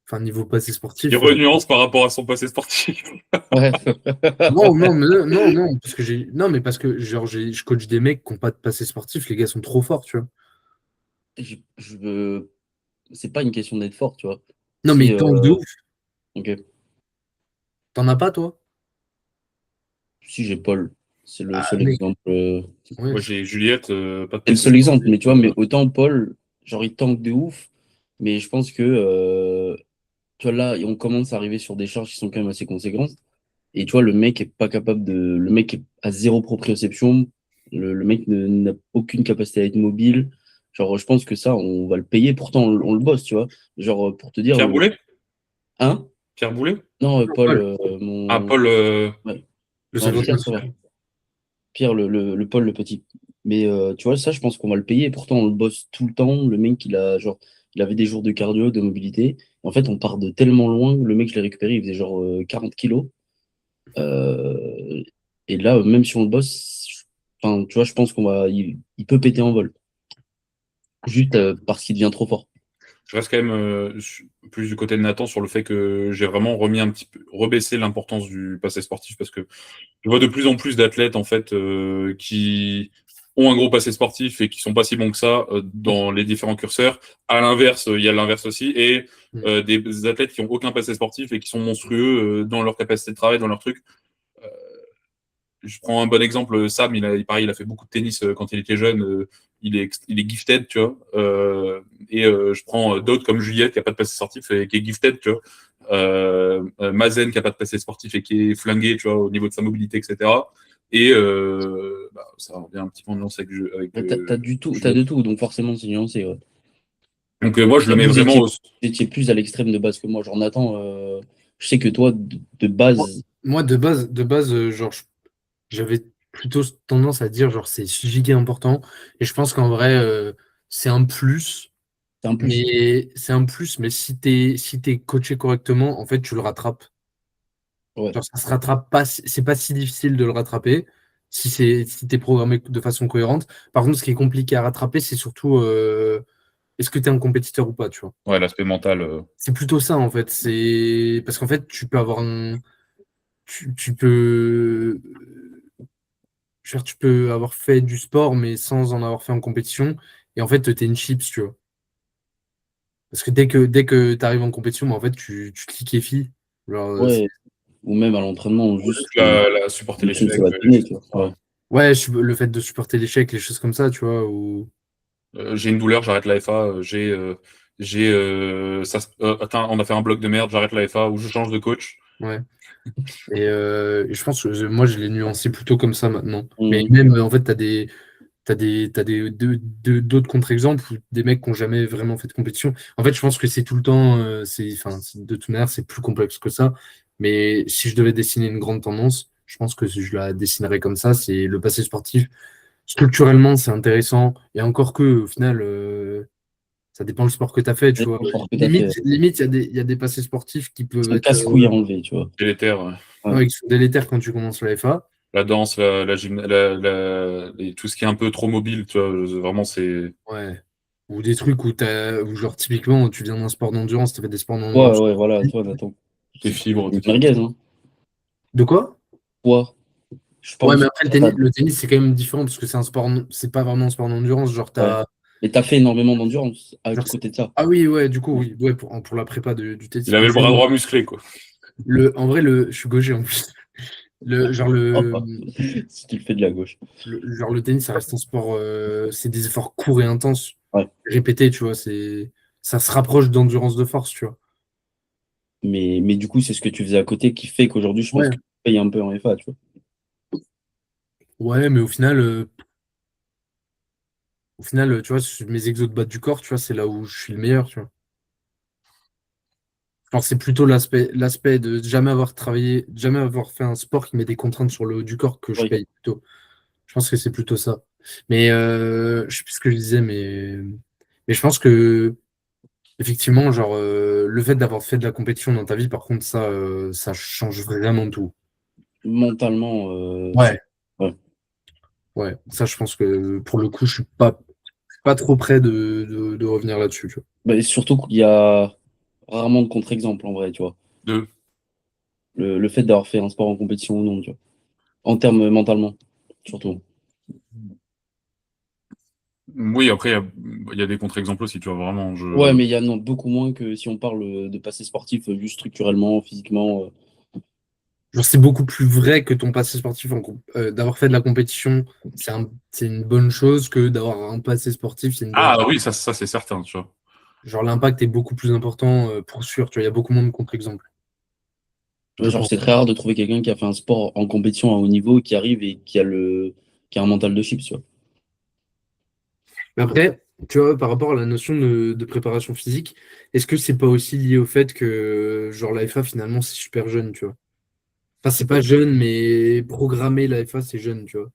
[SPEAKER 1] enfin, niveau passé
[SPEAKER 2] il
[SPEAKER 1] sportif.
[SPEAKER 2] renuance par rapport à son passé sportif.
[SPEAKER 3] Ouais.
[SPEAKER 1] Non, non, mais non, parce que non, mais parce que genre je coach des mecs qui n'ont pas de passé sportif, les gars sont trop forts, tu vois.
[SPEAKER 3] Je veux... C'est pas une question d'être fort, tu vois.
[SPEAKER 1] Non, mais
[SPEAKER 3] C'est
[SPEAKER 1] ils tankent de ouf.
[SPEAKER 3] ok.
[SPEAKER 1] T'en as pas, toi?
[SPEAKER 3] Si j'ai Paul, c'est le
[SPEAKER 1] Ah,
[SPEAKER 3] seul
[SPEAKER 1] mec,
[SPEAKER 3] exemple.
[SPEAKER 1] ouais.
[SPEAKER 2] Moi, j'ai Juliette, pas de
[SPEAKER 3] C'est le
[SPEAKER 2] passé
[SPEAKER 3] seul exemple,
[SPEAKER 2] sportif.
[SPEAKER 3] mais tu vois, mais autant Paul, genre il tank de ouf, mais je pense que tu vois là, on commence à arriver sur des charges qui sont quand même assez conséquentes. Et tu vois, le mec est pas capable de. Le mec est à zéro proprioception. Le mec n'a aucune capacité à être mobile. Genre, je pense que ça, on va le payer. Pourtant, on le bosse, tu vois. Genre, pour te dire,
[SPEAKER 2] Pierre Boulet?
[SPEAKER 3] hein?
[SPEAKER 2] Pierre Boulet?
[SPEAKER 3] Non,
[SPEAKER 1] Non,
[SPEAKER 3] Paul,
[SPEAKER 1] Paul,
[SPEAKER 2] Ah,
[SPEAKER 3] mon.
[SPEAKER 2] Paul,
[SPEAKER 3] Ouais.
[SPEAKER 2] le
[SPEAKER 3] Non,
[SPEAKER 1] le
[SPEAKER 2] coach.
[SPEAKER 3] Pierre, ça va.
[SPEAKER 1] coach.
[SPEAKER 3] Pierre, le Paul, le petit. Mais tu vois, ça, je pense qu'on va le payer. Pourtant, on le bosse tout le temps. Le mec, il avait des jours de cardio, de mobilité. En fait, on part de tellement loin. Le mec, je l'ai récupéré, il faisait genre 40 kilos. Euh, et là, même si on le bosse, enfin, tu vois, je pense il peut péter en vol. Juste parce qu'il devient trop fort.
[SPEAKER 2] Je reste quand même plus du côté de Nathan sur le fait que j'ai vraiment remis un petit peu, rebaissé l'importance du passé sportif parce que je vois de plus en plus d'athlètes en fait qui ont un gros passé sportif et qui sont pas si bons que ça dans les différents curseurs. À l'inverse, il y a l'inverse aussi et
[SPEAKER 1] Mm.
[SPEAKER 2] des athlètes qui ont aucun passé sportif et qui sont monstrueux dans leur capacité de travail, dans leur truc. Je prends un bon exemple, Sam, pareil, il a fait beaucoup de tennis quand il était jeune, il est gifted, tu vois. Je prends d'autres comme Juliette qui a pas de passé sportif et qui est gifted, tu vois. Mazen qui a pas de passé sportif et qui est flingué, tu vois, au niveau de sa mobilité, etc. Ça revient un petit peu en nuance
[SPEAKER 3] T'as du tout, t'as de
[SPEAKER 2] Juliette.
[SPEAKER 3] tout, donc forcément, c'est nuancé. Ouais.
[SPEAKER 2] Donc moi, je le
[SPEAKER 3] Et
[SPEAKER 2] mets
[SPEAKER 3] vous
[SPEAKER 2] vraiment
[SPEAKER 3] étiez,
[SPEAKER 2] au...
[SPEAKER 3] vous étiez plus à l'extrême de base que moi. Genre, Nathan, je sais que toi, de
[SPEAKER 1] Moi,
[SPEAKER 3] base,
[SPEAKER 1] moi, de base, genre, j'avais plutôt tendance à dire, genre, c'est giga important. Et je pense qu'en vrai, c'est un plus.
[SPEAKER 3] c'est un plus.
[SPEAKER 1] Mais si t'es coaché correctement, en fait, tu le rattrapes.
[SPEAKER 3] Ouais.
[SPEAKER 1] Genre, ça se rattrape pas, c'est pas si difficile de le rattraper si t'es programmé de façon cohérente. Par contre, ce qui est compliqué à rattraper, c'est surtout est-ce que tu es un compétiteur ou pas, tu vois.
[SPEAKER 2] Ouais, l'aspect mental.
[SPEAKER 1] C'est plutôt ça, en fait. C'est parce qu'en fait, tu peux avoir un. Tu peux. Je veux dire, tu peux avoir fait du sport, mais sans en avoir fait en compétition. Et en fait, t'es une chips, tu vois. Parce que dès que tu arrives en compétition, bah, en fait, tu te liquéfies. Genre,
[SPEAKER 3] Ouais. Ou même à l'entraînement, juste
[SPEAKER 2] Supporter
[SPEAKER 3] le truc
[SPEAKER 2] l'échec,
[SPEAKER 3] sur la
[SPEAKER 2] les
[SPEAKER 3] tenue,
[SPEAKER 2] choses
[SPEAKER 3] tu
[SPEAKER 2] comme
[SPEAKER 3] vois.
[SPEAKER 2] ça.
[SPEAKER 3] Ouais.
[SPEAKER 1] ouais, le fait de supporter l'échec, les choses comme ça, tu vois. Ou...
[SPEAKER 2] J'ai une douleur, j'arrête la FA. Attends, on a fait un bloc de merde, j'arrête la FA ou je change de coach.
[SPEAKER 1] Ouais. Et je pense que moi, je l'ai nuancé plutôt comme ça maintenant. Mais
[SPEAKER 3] Mhm.
[SPEAKER 1] même, en fait, d'autres contre-exemples où des mecs qui n'ont jamais vraiment fait de compétition. En fait, je pense que c'est tout le temps, enfin, de toute manière, c'est plus complexe que ça. Mais si je devais dessiner une grande tendance, je pense que je la dessinerais comme ça. C'est le passé sportif. Structurellement, c'est intéressant. Et encore que, au final, ça dépend le sport que tu as fait, tu vois.
[SPEAKER 3] Le sport que t'as fait,
[SPEAKER 1] Limite, il y a des passés sportifs qui
[SPEAKER 3] c'est
[SPEAKER 1] peuvent
[SPEAKER 3] un
[SPEAKER 1] être
[SPEAKER 3] casse-couille à enlever, tu vois.
[SPEAKER 2] Délétère.
[SPEAKER 3] Ouais.
[SPEAKER 1] ouais, qui sont délétères quand tu commences la FA.
[SPEAKER 2] La danse, tout ce qui est un peu trop mobile, tu vois, vraiment, c'est.
[SPEAKER 1] Ouais. Ou des trucs où genre, typiquement, tu viens d'un sport d'endurance, tu fait des sports
[SPEAKER 3] Ouais,
[SPEAKER 1] d'endurance.
[SPEAKER 3] ouais, voilà, toi, Nathan.
[SPEAKER 2] Tes
[SPEAKER 3] C'est
[SPEAKER 2] fibres,
[SPEAKER 3] une
[SPEAKER 2] tes trucs.
[SPEAKER 3] merguez, hein.
[SPEAKER 1] De quoi?
[SPEAKER 3] Toi, je
[SPEAKER 1] Ouais,
[SPEAKER 3] pense
[SPEAKER 1] mais
[SPEAKER 3] que
[SPEAKER 1] après,
[SPEAKER 3] t'as-
[SPEAKER 1] le tennis, c'est quand même différent parce que c'est un sport, c'est pas vraiment un sport d'endurance. Genre,
[SPEAKER 3] ouais. Et t'as fait énormément d'endurance à
[SPEAKER 1] genre,
[SPEAKER 3] côté de ça.
[SPEAKER 1] ah oui, ouais, du coup, oui, ouais, pour la prépa du tennis.
[SPEAKER 2] Il avait
[SPEAKER 1] Mais
[SPEAKER 2] le bras droit musclé, quoi.
[SPEAKER 1] en vrai, je suis gaucher en plus. Le, genre,
[SPEAKER 3] Oh,
[SPEAKER 1] le,
[SPEAKER 3] si tu le fais de la gauche.
[SPEAKER 1] genre, le tennis, ça reste un sport, c'est des efforts courts et intenses,
[SPEAKER 3] Ouais.
[SPEAKER 1] répétés, tu vois. Ça se rapproche d'endurance de force, tu vois.
[SPEAKER 3] Mais du coup, c'est ce que tu faisais à côté qui fait qu'aujourd'hui, je pense
[SPEAKER 1] Ouais.
[SPEAKER 3] que tu payes un peu en FA, tu vois.
[SPEAKER 1] Ouais, mais au final, tu vois, sur mes exos de bas du corps, tu vois, c'est là où je suis le meilleur, tu vois. Genre, c'est plutôt l'aspect de jamais avoir travaillé, jamais avoir fait un sport qui met des contraintes sur le haut du corps que je
[SPEAKER 3] Oui,
[SPEAKER 1] paye plutôt. Je pense que c'est plutôt ça. Mais je sais plus ce que je disais, mais je pense que effectivement, genre le fait d'avoir fait de la compétition dans ta vie, par contre, ça change vraiment tout.
[SPEAKER 3] mentalement,
[SPEAKER 1] Ouais.
[SPEAKER 3] ouais.
[SPEAKER 1] Ouais, ça, je pense que pour le coup, je suis pas trop près de revenir là-dessus, tu vois.
[SPEAKER 3] Bah, et surtout qu'il y a rarement de contre-exemple en vrai, tu vois.
[SPEAKER 2] De...
[SPEAKER 3] Le fait d'avoir fait un sport en compétition ou non, tu vois. En termes mentalement, surtout.
[SPEAKER 2] Oui, après, il y a des contre-exemples aussi, tu vois, vraiment.
[SPEAKER 3] Ouais, mais il y en a beaucoup moins que si on parle de passé sportif, juste structurellement, physiquement.
[SPEAKER 1] Genre, c'est beaucoup plus vrai que ton passé sportif, d'avoir fait de la compétition, c'est une bonne chose que d'avoir un passé sportif, c'est une bonne
[SPEAKER 2] Ah
[SPEAKER 1] chose.
[SPEAKER 2] oui, ça c'est certain, tu vois.
[SPEAKER 1] Genre, l'impact est beaucoup plus important, pour sûr, tu vois, il y a beaucoup moins de contre-exemples,
[SPEAKER 3] Ouais,
[SPEAKER 1] je
[SPEAKER 3] genre,
[SPEAKER 1] pense.
[SPEAKER 3] c'est très rare de trouver quelqu'un qui a fait un sport en compétition à haut niveau, qui arrive et qui a un mental de chips, tu vois.
[SPEAKER 1] Mais après, tu vois, par rapport à la notion de préparation physique, est-ce que c'est pas aussi lié au fait que, genre, la FA, finalement, c'est super jeune, tu vois? Enfin, c'est pas jeune, mais programmer la FA, c'est jeune, tu vois.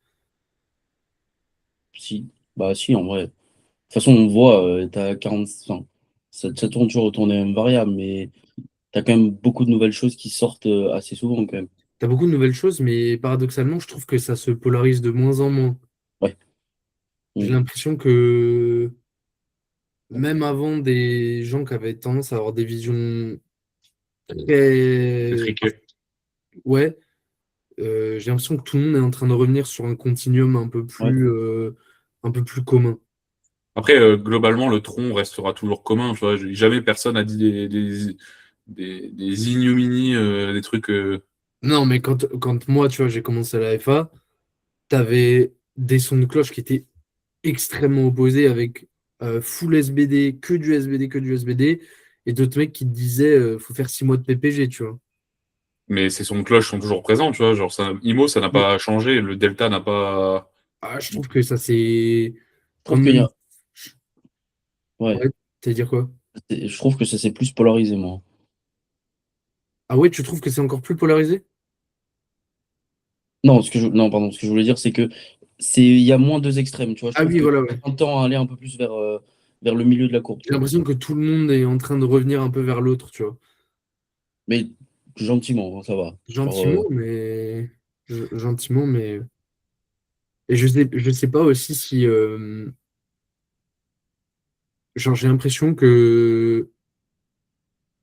[SPEAKER 3] Si, bah si, en vrai. De toute façon, on voit, t'as 40, enfin, ça tourne toujours autour des mêmes variables, mais t'as quand même beaucoup de nouvelles choses qui sortent assez souvent, quand même.
[SPEAKER 1] T'as beaucoup de nouvelles choses, mais paradoxalement, je trouve que ça se polarise de moins en moins.
[SPEAKER 3] Ouais.
[SPEAKER 1] J'ai
[SPEAKER 3] Mm.
[SPEAKER 1] l'impression que même avant des gens qui avaient tendance à avoir des visions
[SPEAKER 2] C'est
[SPEAKER 1] très...
[SPEAKER 2] triqué.
[SPEAKER 1] Ouais, j'ai l'impression que tout le monde est en train de revenir sur un continuum
[SPEAKER 3] Ouais.
[SPEAKER 1] un peu plus commun.
[SPEAKER 2] Après, globalement, le tronc restera toujours commun, tu vois. Jamais personne a dit des ignominies, des trucs.
[SPEAKER 1] Non, mais quand moi, tu vois, j'ai commencé à la FA, t'avais des sons de cloche qui étaient extrêmement opposés avec full SBD, que du SBD, que du SBD, et d'autres mecs qui te disaient faut faire 6 mois de PPG, tu vois.
[SPEAKER 2] Mais ces sons de cloche sont toujours présents, tu vois. Genre, ça, IMO, ça n'a
[SPEAKER 1] Mm.
[SPEAKER 2] pas changé. Le Delta n'a pas.
[SPEAKER 1] Ah, je trouve que ça c'est
[SPEAKER 3] Je
[SPEAKER 1] quand
[SPEAKER 3] trouve qu'il y
[SPEAKER 1] même.
[SPEAKER 3] a, ouais,
[SPEAKER 1] Ouais, t'as dire quoi?
[SPEAKER 3] je trouve que ça s'est plus polarisé, moi.
[SPEAKER 1] Ah ouais, tu trouves que c'est encore plus polarisé?
[SPEAKER 3] Non, non, pardon, ce que je voulais dire, c'est que il y a moins deux extrêmes, tu vois. Je
[SPEAKER 1] Ah
[SPEAKER 3] trouve
[SPEAKER 1] oui,
[SPEAKER 3] que
[SPEAKER 1] voilà, ouais.
[SPEAKER 3] on tend à aller un peu plus vers le milieu de la courbe, tu
[SPEAKER 1] J'ai
[SPEAKER 3] vois.
[SPEAKER 1] l'impression que tout le monde est en train de revenir un peu vers l'autre, tu vois.
[SPEAKER 3] Mais gentiment, hein, ça va. Genre,
[SPEAKER 1] Gentiment, mais. Et je sais pas aussi si. Genre, j'ai l'impression que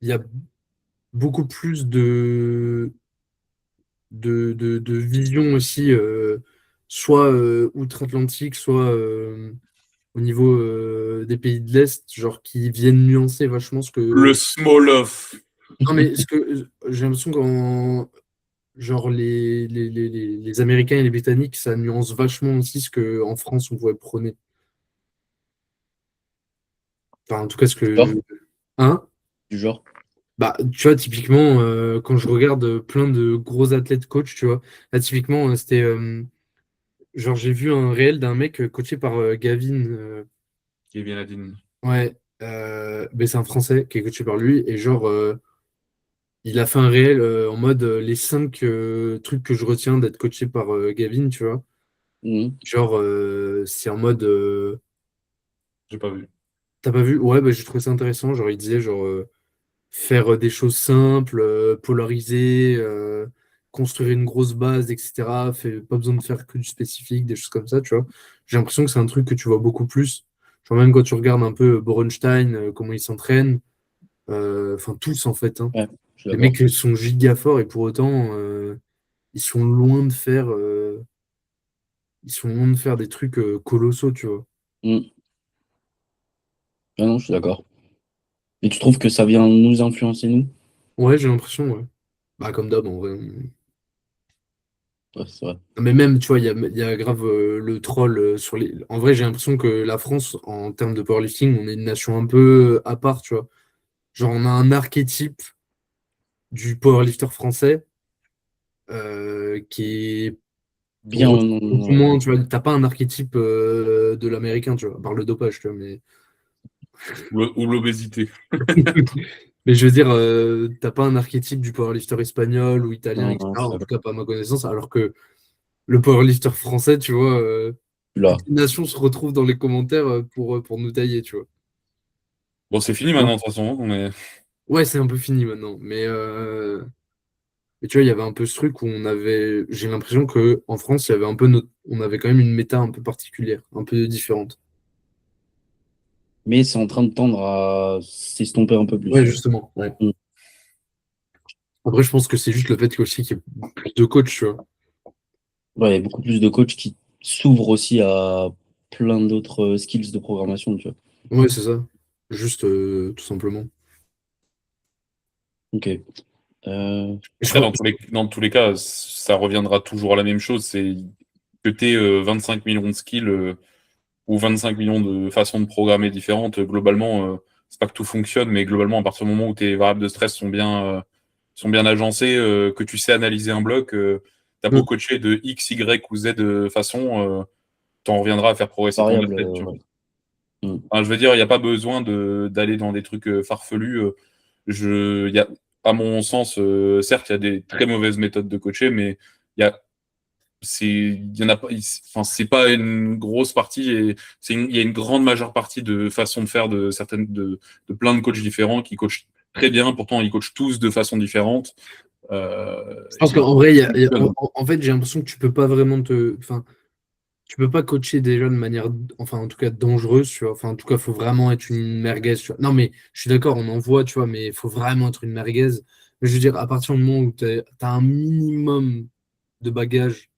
[SPEAKER 1] il y a beaucoup plus de vision aussi, soit outre-Atlantique, soit au niveau des pays de l'Est, genre qui viennent nuancer vachement ce
[SPEAKER 2] Le
[SPEAKER 1] que.
[SPEAKER 2] small off.
[SPEAKER 1] Non, mais ce que j'ai l'impression qu'en genre les Américains et les Britanniques, ça nuance vachement aussi ce qu'en France on pourrait prôner. Enfin, en tout cas, ce
[SPEAKER 3] du genre,
[SPEAKER 1] que. Hein?
[SPEAKER 3] du genre.
[SPEAKER 1] Bah, tu vois, typiquement, quand je regarde plein de gros athlètes coach, tu vois, là, typiquement, c'était. Genre, j'ai vu un réel d'un mec coaché par Gavin.
[SPEAKER 2] Kevin Adin.
[SPEAKER 1] Ouais, mais c'est un Français qui est coaché par lui. Et genre, il a fait un réel en mode les 5 trucs que je retiens d'être coaché par Gavin, tu vois.
[SPEAKER 3] Mhm.
[SPEAKER 1] Genre, c'est en mode.
[SPEAKER 2] J'ai pas vu.
[SPEAKER 1] T'as pas vu? Ouais, bah, j'ai trouvé ça intéressant. Genre, il disait, genre, faire des choses simples, polariser, construire une grosse base, etc. Pas besoin de faire que du spécifique, des choses comme ça, tu vois. J'ai l'impression que c'est un truc que tu vois beaucoup plus. Genre, même quand tu regardes un peu Borenstein, comment il s'entraîne, enfin, tous, en fait, hein.
[SPEAKER 3] Ouais, je suis
[SPEAKER 1] Les
[SPEAKER 3] d'accord.
[SPEAKER 1] mecs sont giga forts et pour autant, ils sont loin de faire, ils sont loin de faire des trucs colossaux, tu vois.
[SPEAKER 3] Mhm. Ah non, je suis d'accord. Et tu trouves que ça vient nous influencer, nous?
[SPEAKER 1] Ouais, j'ai l'impression, ouais. Bah, comme d'hab, en vrai.
[SPEAKER 3] Ouais, c'est vrai.
[SPEAKER 1] Mais même, tu vois, il y a grave le troll sur les. En vrai, j'ai l'impression que la France, en termes de powerlifting, on est une nation un peu à part, tu vois. Genre, on a un archétype du powerlifter français qui est
[SPEAKER 3] bien.
[SPEAKER 1] Beaucoup moins, tu vois, t'as pas un archétype de l'américain, tu vois, par le dopage, tu vois, mais.
[SPEAKER 2] Ou l'obésité.
[SPEAKER 1] Mais je veux dire, t'as pas un archétype du powerlifter espagnol ou italien,
[SPEAKER 3] Non, non, je
[SPEAKER 1] etc.
[SPEAKER 3] suis
[SPEAKER 1] En tout
[SPEAKER 3] d'accord.
[SPEAKER 1] cas, pas à ma connaissance, alors que le powerlifter français, tu vois,
[SPEAKER 3] Là.
[SPEAKER 1] toute les nations se retrouvent dans les commentaires pour nous tailler, tu vois.
[SPEAKER 2] Bon, c'est fini maintenant, de toute façon. Mais...
[SPEAKER 1] Ouais, c'est un peu fini maintenant, mais tu vois, il y avait un peu ce truc où j'ai l'impression que en France, il y avait un peu on avait quand même une méta un peu particulière, un peu différente.
[SPEAKER 3] Mais c'est en train de tendre à s'estomper un peu
[SPEAKER 1] Ouais,
[SPEAKER 3] plus.
[SPEAKER 1] justement. Ouais.
[SPEAKER 3] Mm.
[SPEAKER 1] Après, je pense que c'est juste le fait aussi qu'il y ait plus de coachs, tu vois.
[SPEAKER 3] Ouais, il y a beaucoup plus de coachs qui s'ouvrent aussi à plein d'autres skills de programmation, tu vois.
[SPEAKER 1] Ouais, c'est ça. Juste, tout simplement.
[SPEAKER 3] Ok. Euh,
[SPEAKER 1] Je
[SPEAKER 2] Après,
[SPEAKER 1] crois-
[SPEAKER 2] dans tous les cas, ça reviendra toujours à la même chose. C'est que tu aies 25 millions de skills ou 25 millions de façons de programmer différentes. Globalement, c'est pas que tout fonctionne, mais globalement, à partir du moment où tes variables de stress sont bien agencées, que tu sais analyser un bloc, tu as beau
[SPEAKER 1] Mm.
[SPEAKER 2] coacher de X, Y ou Z façon, t'en reviendras à faire progresser ton
[SPEAKER 3] variable.
[SPEAKER 2] athlète, tu vois.
[SPEAKER 3] Ouais. Mm.
[SPEAKER 2] Enfin, je veux dire, il n'y a pas besoin d'aller dans des trucs farfelus. Il y a, à mon sens, certes, il y a des très mauvaises méthodes de coacher, mais il y a, il y en a pas, enfin, c'est pas une grosse partie et il y a une grande majeure partie de façons de faire de plein de coachs différents qui coachent très bien. Pourtant, ils coachent tous de façon différente.
[SPEAKER 1] Je pense
[SPEAKER 2] Et
[SPEAKER 1] qu'en vrai,
[SPEAKER 2] fonctionne.
[SPEAKER 1] en fait, j'ai l'impression que tu peux pas vraiment enfin, tu peux pas coacher des jeunes de manière, enfin, en tout cas, dangereuse, tu vois. Enfin, en tout cas, faut vraiment être une merguez, tu vois. Non, mais je suis d'accord, on en voit, tu vois, mais il faut vraiment être une merguez. Mais je veux dire, à partir du moment où t'as un minimum de bagages.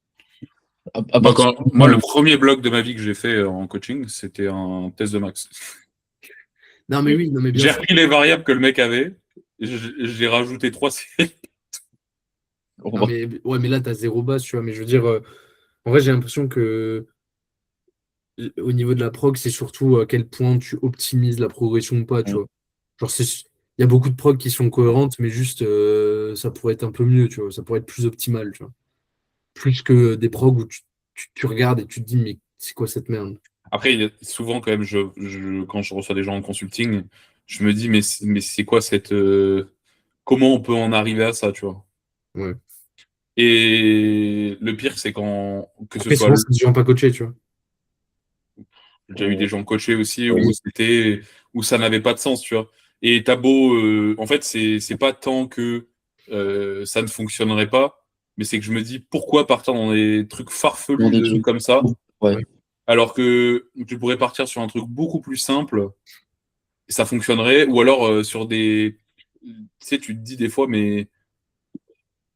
[SPEAKER 3] À partir du
[SPEAKER 2] Moi, le
[SPEAKER 3] moment
[SPEAKER 2] premier bloc de ma vie que j'ai fait en coaching, c'était un test de max.
[SPEAKER 1] Non, mais oui, non, mais bien
[SPEAKER 2] J'ai
[SPEAKER 1] sûr.
[SPEAKER 2] repris les variables que le mec avait, j'ai rajouté 3 séries.
[SPEAKER 1] Non,
[SPEAKER 3] où
[SPEAKER 1] mais ouais, mais là, t'as zéro base, tu vois. Mais je veux dire, en vrai, j'ai l'impression que au niveau de la prog, c'est surtout à quel point tu optimises la progression ou pas, tu vois. Genre, il y a beaucoup de prog qui sont cohérentes, mais juste, ça pourrait être un peu mieux, tu vois. Ça pourrait être plus optimal, tu vois. Plus que des prog où tu regardes et tu te dis, mais c'est quoi cette merde?
[SPEAKER 2] Après, souvent, quand même, quand je reçois des gens en consulting, je me dis, mais c'est quoi comment on peut en arriver à ça, tu vois?
[SPEAKER 1] Ouais.
[SPEAKER 2] Et le pire, c'est que ce
[SPEAKER 1] Après,
[SPEAKER 2] soit,
[SPEAKER 1] souvent, c'est des gens pas coachés, tu vois.
[SPEAKER 2] j'ai déjà eu des gens coachés aussi
[SPEAKER 3] oui,
[SPEAKER 2] où ça n'avait pas de sens, tu vois. Et t'as beau, en fait, c'est pas tant que ça ne fonctionnerait pas, mais c'est que je me dis, pourquoi partir dans des trucs
[SPEAKER 3] dans
[SPEAKER 2] farfelus
[SPEAKER 3] des trucs.
[SPEAKER 2] comme ça,
[SPEAKER 3] Ouais.
[SPEAKER 1] Ouais.
[SPEAKER 2] alors que tu pourrais partir sur un truc beaucoup plus simple, ça fonctionnerait, ou alors sur des... Tu sais, tu te dis des fois, mais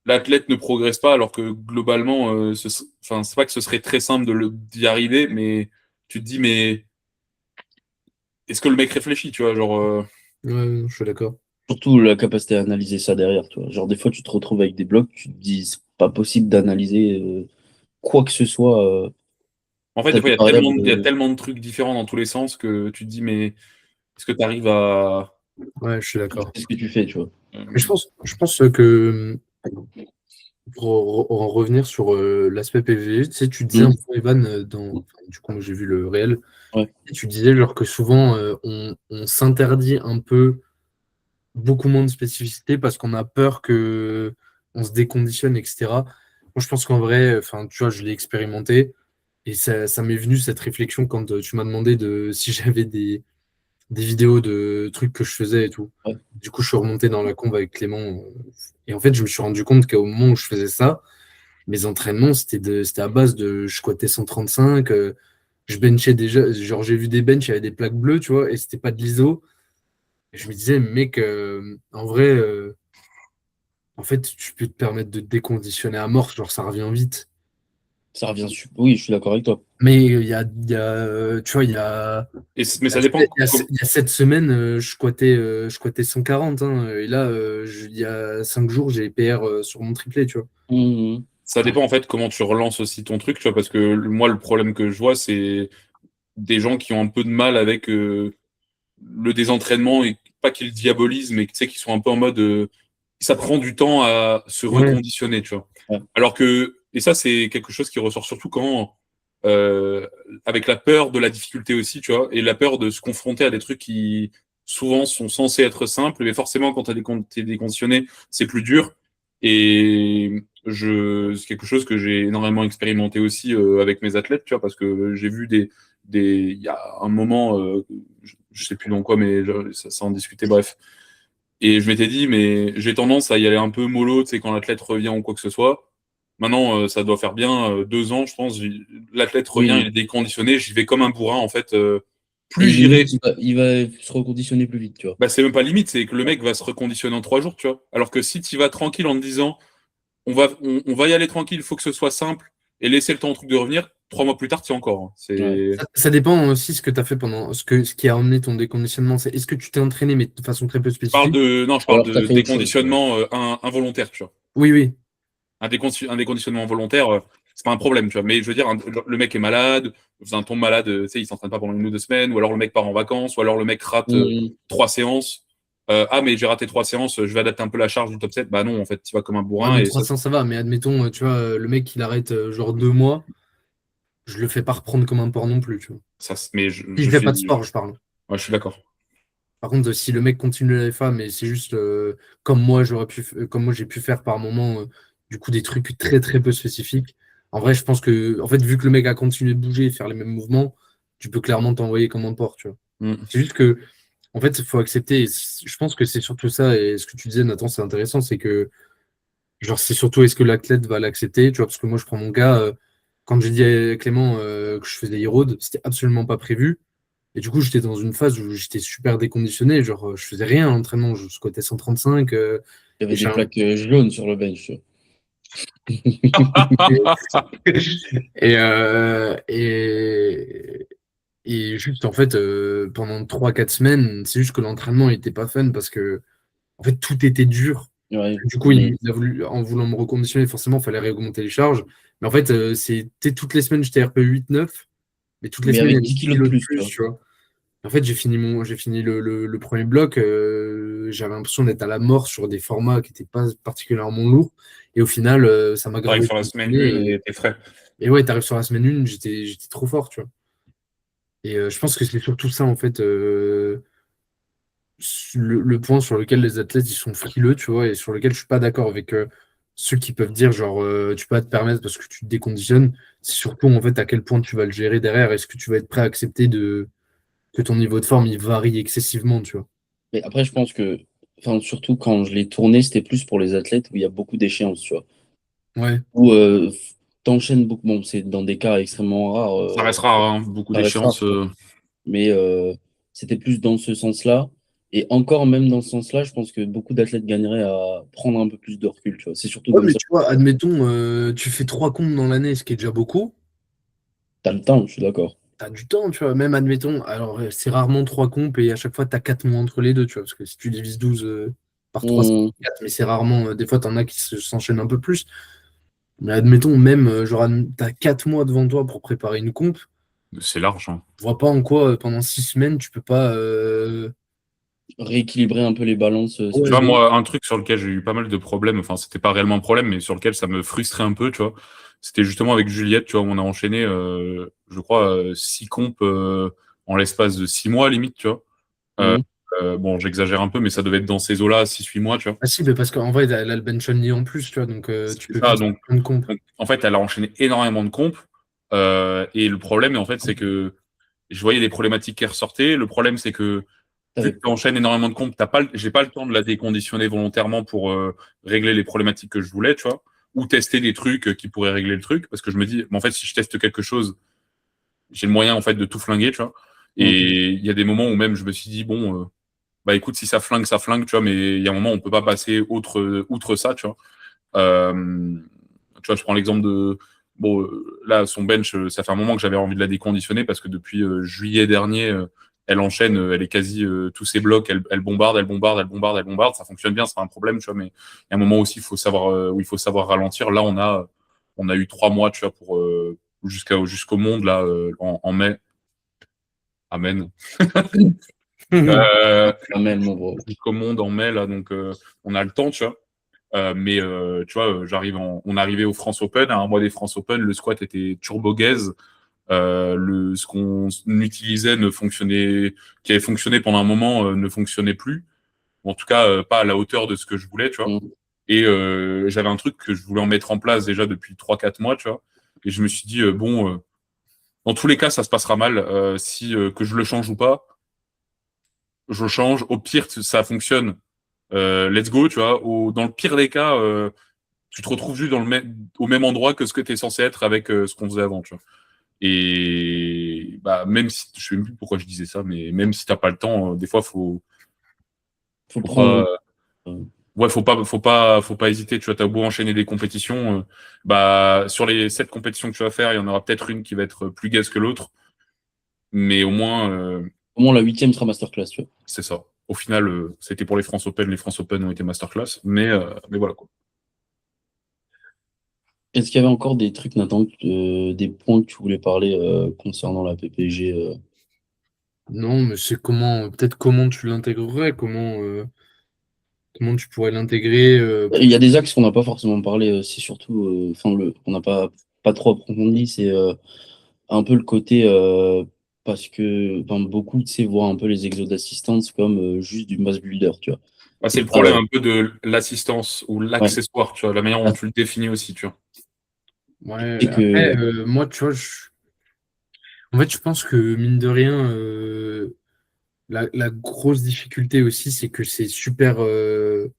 [SPEAKER 2] l'athlète ne progresse pas, alors que globalement, enfin, c'est pas que ce serait très simple d'y arriver, mais tu te dis, mais est-ce que le mec réfléchit, tu vois, genre...
[SPEAKER 1] Ouais, non, je suis d'accord.
[SPEAKER 3] Surtout la capacité à analyser ça derrière, tu vois. Genre, des fois, tu te retrouves avec des blocs, tu te dis, c'est pas possible d'analyser quoi que ce soit.
[SPEAKER 2] En fait,
[SPEAKER 3] T'as
[SPEAKER 2] des fois,
[SPEAKER 3] des variables.
[SPEAKER 2] il y a tellement de trucs différents dans tous les sens que tu te dis, mais est-ce que tu arrives à...
[SPEAKER 1] Ouais, je suis d'accord.
[SPEAKER 3] Qu'est-ce que tu fais, tu vois.
[SPEAKER 1] Mais je pense que pour en revenir sur l'aspect PVG, tu sais, tu disais un
[SPEAKER 3] Mm.
[SPEAKER 1] peu, Evan, enfin, du coup, j'ai vu le réel,
[SPEAKER 3] Ouais.
[SPEAKER 1] et tu disais genre que souvent, on s'interdit un peu beaucoup moins de spécificité parce qu'on a peur que on se déconditionne, etc. Moi, je pense qu'en vrai, enfin, tu vois, je l'ai expérimenté, et ça m'est venu cette réflexion quand tu m'as demandé si j'avais des vidéos de trucs que je faisais et tout.
[SPEAKER 3] Ouais.
[SPEAKER 1] Du coup, je suis remonté dans la conve avec Clément. Et en fait, je me suis rendu compte qu'au moment où je faisais ça, mes entraînements, c'était à base de je squattais 135, je benchais déjà, genre j'ai vu des benches, il y avait des plaques bleues, tu vois, et c'était pas de l'iso. Et je me disais, mec, en vrai, en fait, tu peux te permettre de te déconditionner à mort, genre ça revient vite.
[SPEAKER 3] Ça revient. Oui, je suis d'accord avec toi.
[SPEAKER 1] Mais tu vois,
[SPEAKER 2] Mais ça dépend...
[SPEAKER 1] il y a 7 semaines, je squattais 140, hein, et là, il y a 5 jours, j'ai PR sur mon triplé, tu vois.
[SPEAKER 3] Mhm.
[SPEAKER 2] Ça dépend, en fait, comment tu relances aussi ton truc, tu vois, parce que moi, le problème que je vois, c'est des gens qui ont un peu de mal avec le désentraînement, et pas qu'ils le diabolisent, mais tu sais, qui sont un peu en mode ça prend du temps à se
[SPEAKER 1] Ouais,
[SPEAKER 2] reconditionner, tu vois.
[SPEAKER 3] Ouais.
[SPEAKER 2] Alors que Et ça, c'est quelque chose qui ressort surtout quand, avec la peur de la difficulté aussi, tu vois, et la peur de se confronter à des trucs qui souvent sont censés être simples, mais forcément, quand t'es déconditionné, c'est plus dur. Et c'est quelque chose que j'ai énormément expérimenté aussi avec mes athlètes, tu vois, parce que j'ai vu il y a un moment, je sais plus dans quoi, mais ça en discutait, bref. Et je m'étais dit, mais j'ai tendance à y aller un peu mollo, tu sais, quand l'athlète revient ou quoi que ce soit. Maintenant, ça doit faire bien 2 ans, je pense. L'athlète revient, il est
[SPEAKER 3] Oui.
[SPEAKER 2] déconditionné, j'y vais comme un bourrin, en fait.
[SPEAKER 3] Et
[SPEAKER 2] Plus j'irai,
[SPEAKER 3] limite, il va se reconditionner plus vite, tu vois.
[SPEAKER 2] bah, c'est même pas limite, c'est que le mec va se reconditionner en 3 jours, tu vois. Alors que si tu vas tranquille en te disant, on va y aller tranquille, il faut que ce soit simple, et laisser le temps au truc de revenir, 3 mois plus tard, tu y es encore. Hein.
[SPEAKER 3] Ouais.
[SPEAKER 1] Ça dépend aussi ce que tu as fait pendant ce qui a emmené ton déconditionnement. C'est est-ce que tu t'es entraîné, mais de façon très peu spécifique?
[SPEAKER 2] Non, je parle
[SPEAKER 3] Alors que tu as
[SPEAKER 2] de
[SPEAKER 3] fait autre chose, tu vois.
[SPEAKER 2] déconditionnement involontaire, tu vois.
[SPEAKER 1] Oui, oui.
[SPEAKER 2] Un déconditionnement involontaire, c'est pas un problème, tu vois. Mais je veux dire, le mec est malade, enfin, tombe malade, tu sais, il s'entraîne pas pendant 1 ou 2 semaines, ou alors le mec part en vacances, ou alors le mec rate
[SPEAKER 3] Mhm.
[SPEAKER 2] 3 séances. Ah, mais j'ai raté 3 séances, je vais adapter un peu la charge du top 7. Bah non, en fait, tu vas comme un
[SPEAKER 1] Ouais,
[SPEAKER 2] bourrin
[SPEAKER 1] mais
[SPEAKER 2] et ça.
[SPEAKER 1] 300, ça va. Mais admettons, tu vois, le mec, il arrête genre 2 mois. Je le fais pas reprendre comme un porc non plus, tu vois.
[SPEAKER 2] Mais
[SPEAKER 1] Si je fais pas de sport, je parle.
[SPEAKER 2] ouais, je suis d'accord.
[SPEAKER 1] Par contre, si le mec continue la FA, mais c'est juste comme moi comme moi j'ai pu faire par moment, du coup des trucs très très peu spécifiques. En vrai, je pense que, en fait, vu que le mec a continué de bouger et faire les mêmes mouvements, tu peux clairement t'envoyer comme un porc, tu vois.
[SPEAKER 2] Mm.
[SPEAKER 1] C'est juste que, en fait, il faut accepter. Je pense que c'est surtout ça. Et ce que tu disais, Nathan, c'est intéressant, c'est que, genre, c'est surtout est-ce que l'athlète va l'accepter, tu vois, parce que moi, je prends mon cas. Quand j'ai dit à Clément que je faisais e-road, c'était absolument pas prévu. Et du coup, j'étais dans une phase où j'étais super déconditionné. Genre, je faisais rien à l'entraînement. Je squattais 135.
[SPEAKER 3] Il y
[SPEAKER 1] Et,
[SPEAKER 3] avait des
[SPEAKER 1] j'ai un-
[SPEAKER 3] plaques jaunes sur le bench, tu vois.
[SPEAKER 1] et, et juste, en fait, pendant 3 4 semaines, c'est juste que l'entraînement n'était pas fun parce que, en fait, tout était dur.
[SPEAKER 3] Ouais.
[SPEAKER 1] Du coup, il a voulu, en voulant me reconditionner, forcément, il fallait réaugmenter les charges. Mais en fait, c'était toutes les semaines, j'étais RPE 8 9, mais toutes les
[SPEAKER 3] Mais
[SPEAKER 1] semaines, il y
[SPEAKER 3] avec
[SPEAKER 1] avait
[SPEAKER 3] 10
[SPEAKER 1] 10
[SPEAKER 3] kilos de
[SPEAKER 1] kilos de
[SPEAKER 3] plus, tu
[SPEAKER 1] plus,
[SPEAKER 3] vois.
[SPEAKER 1] tu vois. En fait, j'ai fini le premier bloc. J'avais l'impression d'être à la mort sur des formats qui n'étaient pas particulièrement lourds. Et au final, ça m'a
[SPEAKER 2] T'arrives
[SPEAKER 1] grave
[SPEAKER 2] sur la semaine
[SPEAKER 1] conditionné.
[SPEAKER 2] 1 et t'es frais.
[SPEAKER 1] Et ouais, t'arrives sur la semaine 1, j'étais trop fort, tu vois. Et je pense que c'est surtout ça, en fait, le point sur lequel les athlètes ils sont frileux, tu vois, et sur lequel je suis pas d'accord avec ceux qui peuvent dire, genre, tu peux pas te permettre parce que tu te déconditionnes. C'est surtout, en fait, à quel point tu vas le gérer derrière. Est-ce que tu vas être prêt à accepter que ton niveau de forme il varie excessivement, tu vois.
[SPEAKER 3] Mais après, je pense que, enfin, surtout quand je l'ai tourné, c'était plus pour les athlètes où il y a beaucoup d'échéances, tu vois.
[SPEAKER 1] Ouais.
[SPEAKER 3] Où t'enchaînes beaucoup. Bon, c'est dans des cas extrêmement rares,
[SPEAKER 2] Ça restera hein, beaucoup
[SPEAKER 3] ça reste rare,
[SPEAKER 2] d'échéances.
[SPEAKER 3] tu vois. Mais c'était plus dans ce sens-là. Et encore, même dans ce sens-là, je pense que beaucoup d'athlètes gagneraient à prendre un peu plus de recul, tu vois. C'est surtout
[SPEAKER 1] Ouais,
[SPEAKER 3] comme
[SPEAKER 1] mais
[SPEAKER 3] ça.
[SPEAKER 1] tu vois, admettons, tu fais 3 comptes dans l'année, ce qui est déjà beaucoup.
[SPEAKER 3] T'as le temps, je suis d'accord.
[SPEAKER 1] T'as du temps, tu vois. Même admettons, alors c'est rarement 3 comptes et à chaque fois, t'as 4 mois entre les deux, tu vois. Parce que si tu divises 12 par 3, c'est
[SPEAKER 3] Hum,
[SPEAKER 1] 4, mais c'est rarement. Des fois, t'en as qui s'enchaînent un peu plus. Mais admettons, même, genre, t'as 4 mois devant toi pour préparer une comp.
[SPEAKER 2] C'est large. Hein.
[SPEAKER 1] Je vois pas en quoi, pendant 6 semaines, tu peux pas.
[SPEAKER 3] rééquilibrer un peu les balances, c'est
[SPEAKER 2] Tu
[SPEAKER 1] Ouais,
[SPEAKER 2] vois,
[SPEAKER 3] possible.
[SPEAKER 2] moi, un truc sur lequel j'ai eu pas mal de problèmes, enfin, c'était pas réellement un problème, mais sur lequel ça me frustrait un peu, tu vois. C'était justement avec Juliette, tu vois, où on a enchaîné, je crois, 6 compes en l'espace de 6 mois, limite, tu vois. Euh,
[SPEAKER 3] Hum.
[SPEAKER 2] bon, j'exagère un peu, mais ça devait être dans ces eaux-là, 6 8 mois, tu vois.
[SPEAKER 1] Ah si, mais parce qu'en vrai, elle a le bench only en plus, tu vois. Donc, tu
[SPEAKER 2] C'est
[SPEAKER 1] peux
[SPEAKER 2] ça,
[SPEAKER 1] vite faire une comp.
[SPEAKER 2] en fait, elle a enchaîné énormément de compes. Et le problème, en fait, c'est que je voyais des problématiques qui ressortaient. Le problème, c'est que vu
[SPEAKER 3] T'avais-
[SPEAKER 2] que tu enchaînes énormément de comptes, j'ai pas le temps de la déconditionner volontairement pour régler les problématiques que je voulais, tu vois, ou tester des trucs qui pourraient régler le truc, parce que je me dis, mais en fait, si je teste quelque chose, j'ai le moyen en fait de tout flinguer, tu vois.
[SPEAKER 3] Hum.
[SPEAKER 2] Et il y a des moments où même je me suis dit, bon, bah écoute, si ça flingue, tu vois, mais il y a un moment où on peut pas passer outre ça, tu vois. Tu vois, je prends l'exemple de. Bon, là, son bench, ça fait un moment que j'avais envie de la déconditionner parce que depuis juillet dernier, elle enchaîne, elle est quasi tous ses blocs, elle bombarde, elle bombarde, elle bombarde, elle bombarde. Ça fonctionne bien, c'est pas un problème, tu vois, mais il y a un moment aussi où il faut savoir ralentir. Là, on a eu 3 mois, tu vois, pour jusqu'au monde, là, en mai. Amen. Euh,
[SPEAKER 3] Quand même, mon bro.
[SPEAKER 2] Jusqu'au monde en mai, là, donc on a le temps, tu vois. Mais tu vois, on arrivait au France Open, à un mois des France Open, le squat était turbo gaze. Ce qu'on utilisait qui avait fonctionné pendant un moment, ne fonctionnait plus. Ou en tout cas, pas à la hauteur de ce que je voulais, tu vois.
[SPEAKER 3] Mm.
[SPEAKER 2] Et j'avais un truc que je voulais en mettre en place déjà depuis 3-4 mois, tu vois. Et je me suis dit, dans tous les cas, ça se passera mal. Si que je le change ou pas, je le change. Au pire, ça fonctionne. Let's go, tu vois. Dans le pire des cas, tu te retrouves juste au même endroit que ce que tu es censé être avec ce qu'on faisait avant, tu vois. Et bah, même si, je sais même plus pourquoi je disais ça, mais même si t'as pas le temps, des fois,
[SPEAKER 3] Faut
[SPEAKER 2] faut
[SPEAKER 3] prendre.
[SPEAKER 2] pas, ouais, faut pas hésiter. Tu vois, t'as beau enchaîner des compétitions, bah, sur les 7 compétitions que tu vas faire, il y en aura peut-être une qui va être plus gaze que l'autre, mais au moins,
[SPEAKER 3] Au moins, la 8e sera masterclass, tu vois.
[SPEAKER 2] c'est ça. Au final, c'était pour les France Open. Les France Open ont été masterclass, mais voilà, quoi.
[SPEAKER 3] Est-ce qu'il y avait encore des trucs, Nathan, des points que tu voulais parler concernant la PPG
[SPEAKER 1] Non, mais c'est peut-être comment tu l'intégrerais, comment tu pourrais l'intégrer
[SPEAKER 3] Il y a des axes qu'on n'a pas forcément parlé, c'est surtout, on n'a pas trop approfondi, c'est un peu le côté, parce que beaucoup, tu sais, voient un peu les exos d'assistance comme juste du mass builder, tu vois.
[SPEAKER 2] Bah, c'est
[SPEAKER 3] Et
[SPEAKER 2] le
[SPEAKER 3] pas,
[SPEAKER 2] problème un peu de l'assistance ou
[SPEAKER 3] ouais.
[SPEAKER 2] l'accessoire, tu vois, la manière dont tu le définis aussi, tu vois.
[SPEAKER 1] Ouais,
[SPEAKER 3] Et
[SPEAKER 1] après,
[SPEAKER 3] que
[SPEAKER 1] moi, tu vois, en fait, je pense que mine de rien, la grosse difficulté aussi, c'est que c'est super. Je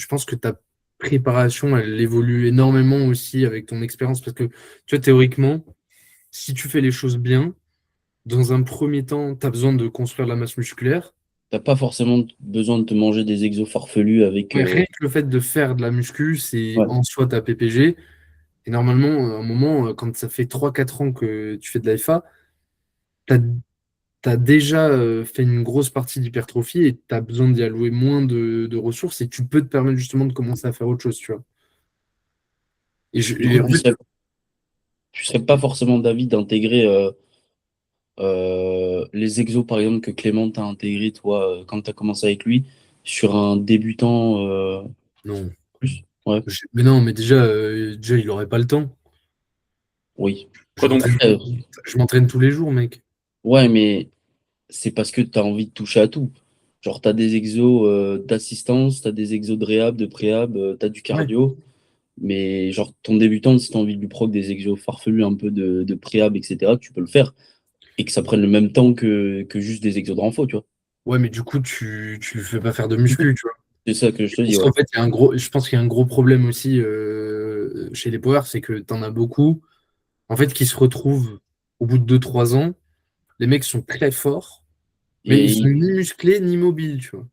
[SPEAKER 1] pense que ta préparation, elle évolue énormément aussi avec ton expérience parce que, tu vois, théoriquement, si tu fais les choses bien, dans un premier temps, tu as besoin de construire la masse musculaire.
[SPEAKER 3] t'as pas forcément besoin de te manger des exos farfelus avec.
[SPEAKER 1] Ouais, rien que le fait de faire de la muscu, c'est
[SPEAKER 3] Ouais.
[SPEAKER 1] en soi ta PPG. Et normalement, à un moment, quand ça fait 3 4 ans que tu fais de l'AFA, tu as déjà fait une grosse partie d'hypertrophie et tu as besoin d'y allouer moins de ressources et tu peux te permettre justement de commencer à faire autre chose, tu vois.
[SPEAKER 3] Du coup,
[SPEAKER 1] En fait,
[SPEAKER 3] tu serais pas forcément d'avis d'intégrer les exos, par exemple, que Clément t'a intégré, toi, quand tu as commencé avec lui, sur un débutant
[SPEAKER 1] non.
[SPEAKER 3] plus. Ouais,
[SPEAKER 1] Mais non, mais déjà, il aurait pas le temps.
[SPEAKER 3] oui.
[SPEAKER 1] Je
[SPEAKER 2] Quoi donc?
[SPEAKER 1] m'entraîne,
[SPEAKER 3] Après,
[SPEAKER 1] je m'entraîne tous les jours, mec.
[SPEAKER 3] ouais, mais c'est parce que tu as envie de toucher à tout. Genre, tu as des exos d'assistance, tu as des exos de réhab, de préhab, tu as du
[SPEAKER 1] Ouais.
[SPEAKER 3] cardio. Mais genre, ton débutant, si tu as envie de lui proc des exos farfelus, un peu de préhab, etc., tu peux le faire. Et que ça prenne le même temps que juste des exos de renfort, tu vois.
[SPEAKER 1] Ouais, mais du coup, tu le fais pas faire de muscu, tu vois.
[SPEAKER 3] C'est ça que je te dis,
[SPEAKER 1] Parce
[SPEAKER 3] ouais.
[SPEAKER 1] qu'en fait, je pense qu'il y a un gros problème aussi chez les powers, c'est que tu en as beaucoup, en fait, qui se retrouvent au bout de 2 3 ans. Les mecs sont très forts, mais ils
[SPEAKER 3] Et
[SPEAKER 1] sont ni musclés ni mobiles, tu vois.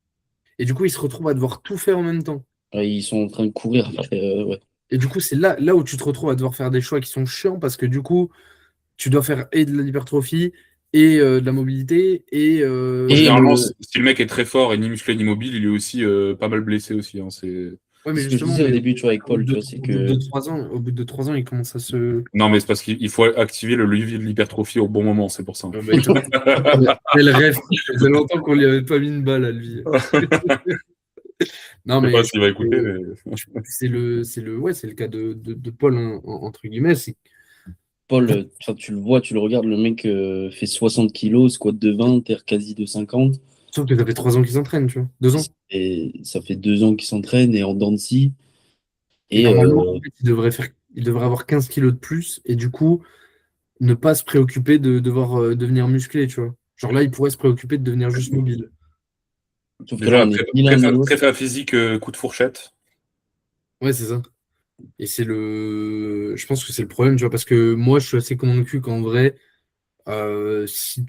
[SPEAKER 1] Et du coup, ils se retrouvent à devoir tout faire en même temps.
[SPEAKER 3] ils sont en train de courir après, ouais.
[SPEAKER 1] Et du coup, c'est là où tu te retrouves à devoir faire des choix qui sont chiants parce que du coup, tu dois faire et de l'hypertrophie et de la mobilité et
[SPEAKER 2] Bon,
[SPEAKER 3] Et
[SPEAKER 2] généralement,
[SPEAKER 3] le,
[SPEAKER 2] si le mec est très fort et ni musclé ni mobile, il est aussi pas mal blessé aussi, hein,
[SPEAKER 1] ouais, mais
[SPEAKER 3] c'est ce que je
[SPEAKER 1] justement,
[SPEAKER 3] disais au début, tu vois, avec
[SPEAKER 1] au bout
[SPEAKER 3] Paul, tu
[SPEAKER 1] de,
[SPEAKER 3] vois, c'est
[SPEAKER 1] au bout de
[SPEAKER 3] que
[SPEAKER 1] 3 ans, il commence à se.
[SPEAKER 2] Non, mais c'est parce qu'il faut activer le levier de l'hypertrophie au bon moment, c'est pour ça.
[SPEAKER 1] Ouais, mais quel rêve. Ça faisait longtemps qu'on lui avait pas mis une balle à lui. Non,
[SPEAKER 2] Je sais pas
[SPEAKER 1] mais
[SPEAKER 2] s'il va écouter, mais
[SPEAKER 1] c'est le cas de Paul, hein, entre guillemets.
[SPEAKER 3] Paul, enfin, tu le vois, tu le regardes, le mec fait 60 kilos, squat de 20, terre quasi de 50.
[SPEAKER 1] Sauf que ça fait 3 ans qu'ils s'entraînent, tu vois. 2 ans.
[SPEAKER 3] Et ça fait 2 ans qu'il s'entraîne et en dents de scie.
[SPEAKER 1] Et
[SPEAKER 3] Et
[SPEAKER 1] normalement, en fait, il devrait avoir 15 kilos de plus et du coup, ne pas se préoccuper de devoir devenir musclé, tu vois. Genre là, il pourrait se préoccuper de devenir juste mobile.
[SPEAKER 3] sauf que là,
[SPEAKER 2] déjà,
[SPEAKER 3] on est ni l'un ni l'autre.
[SPEAKER 2] prépa physique, coup de fourchette.
[SPEAKER 1] Ouais, c'est ça. Et je pense que c'est le problème, tu vois, parce que moi, je suis assez convaincu qu'en vrai, si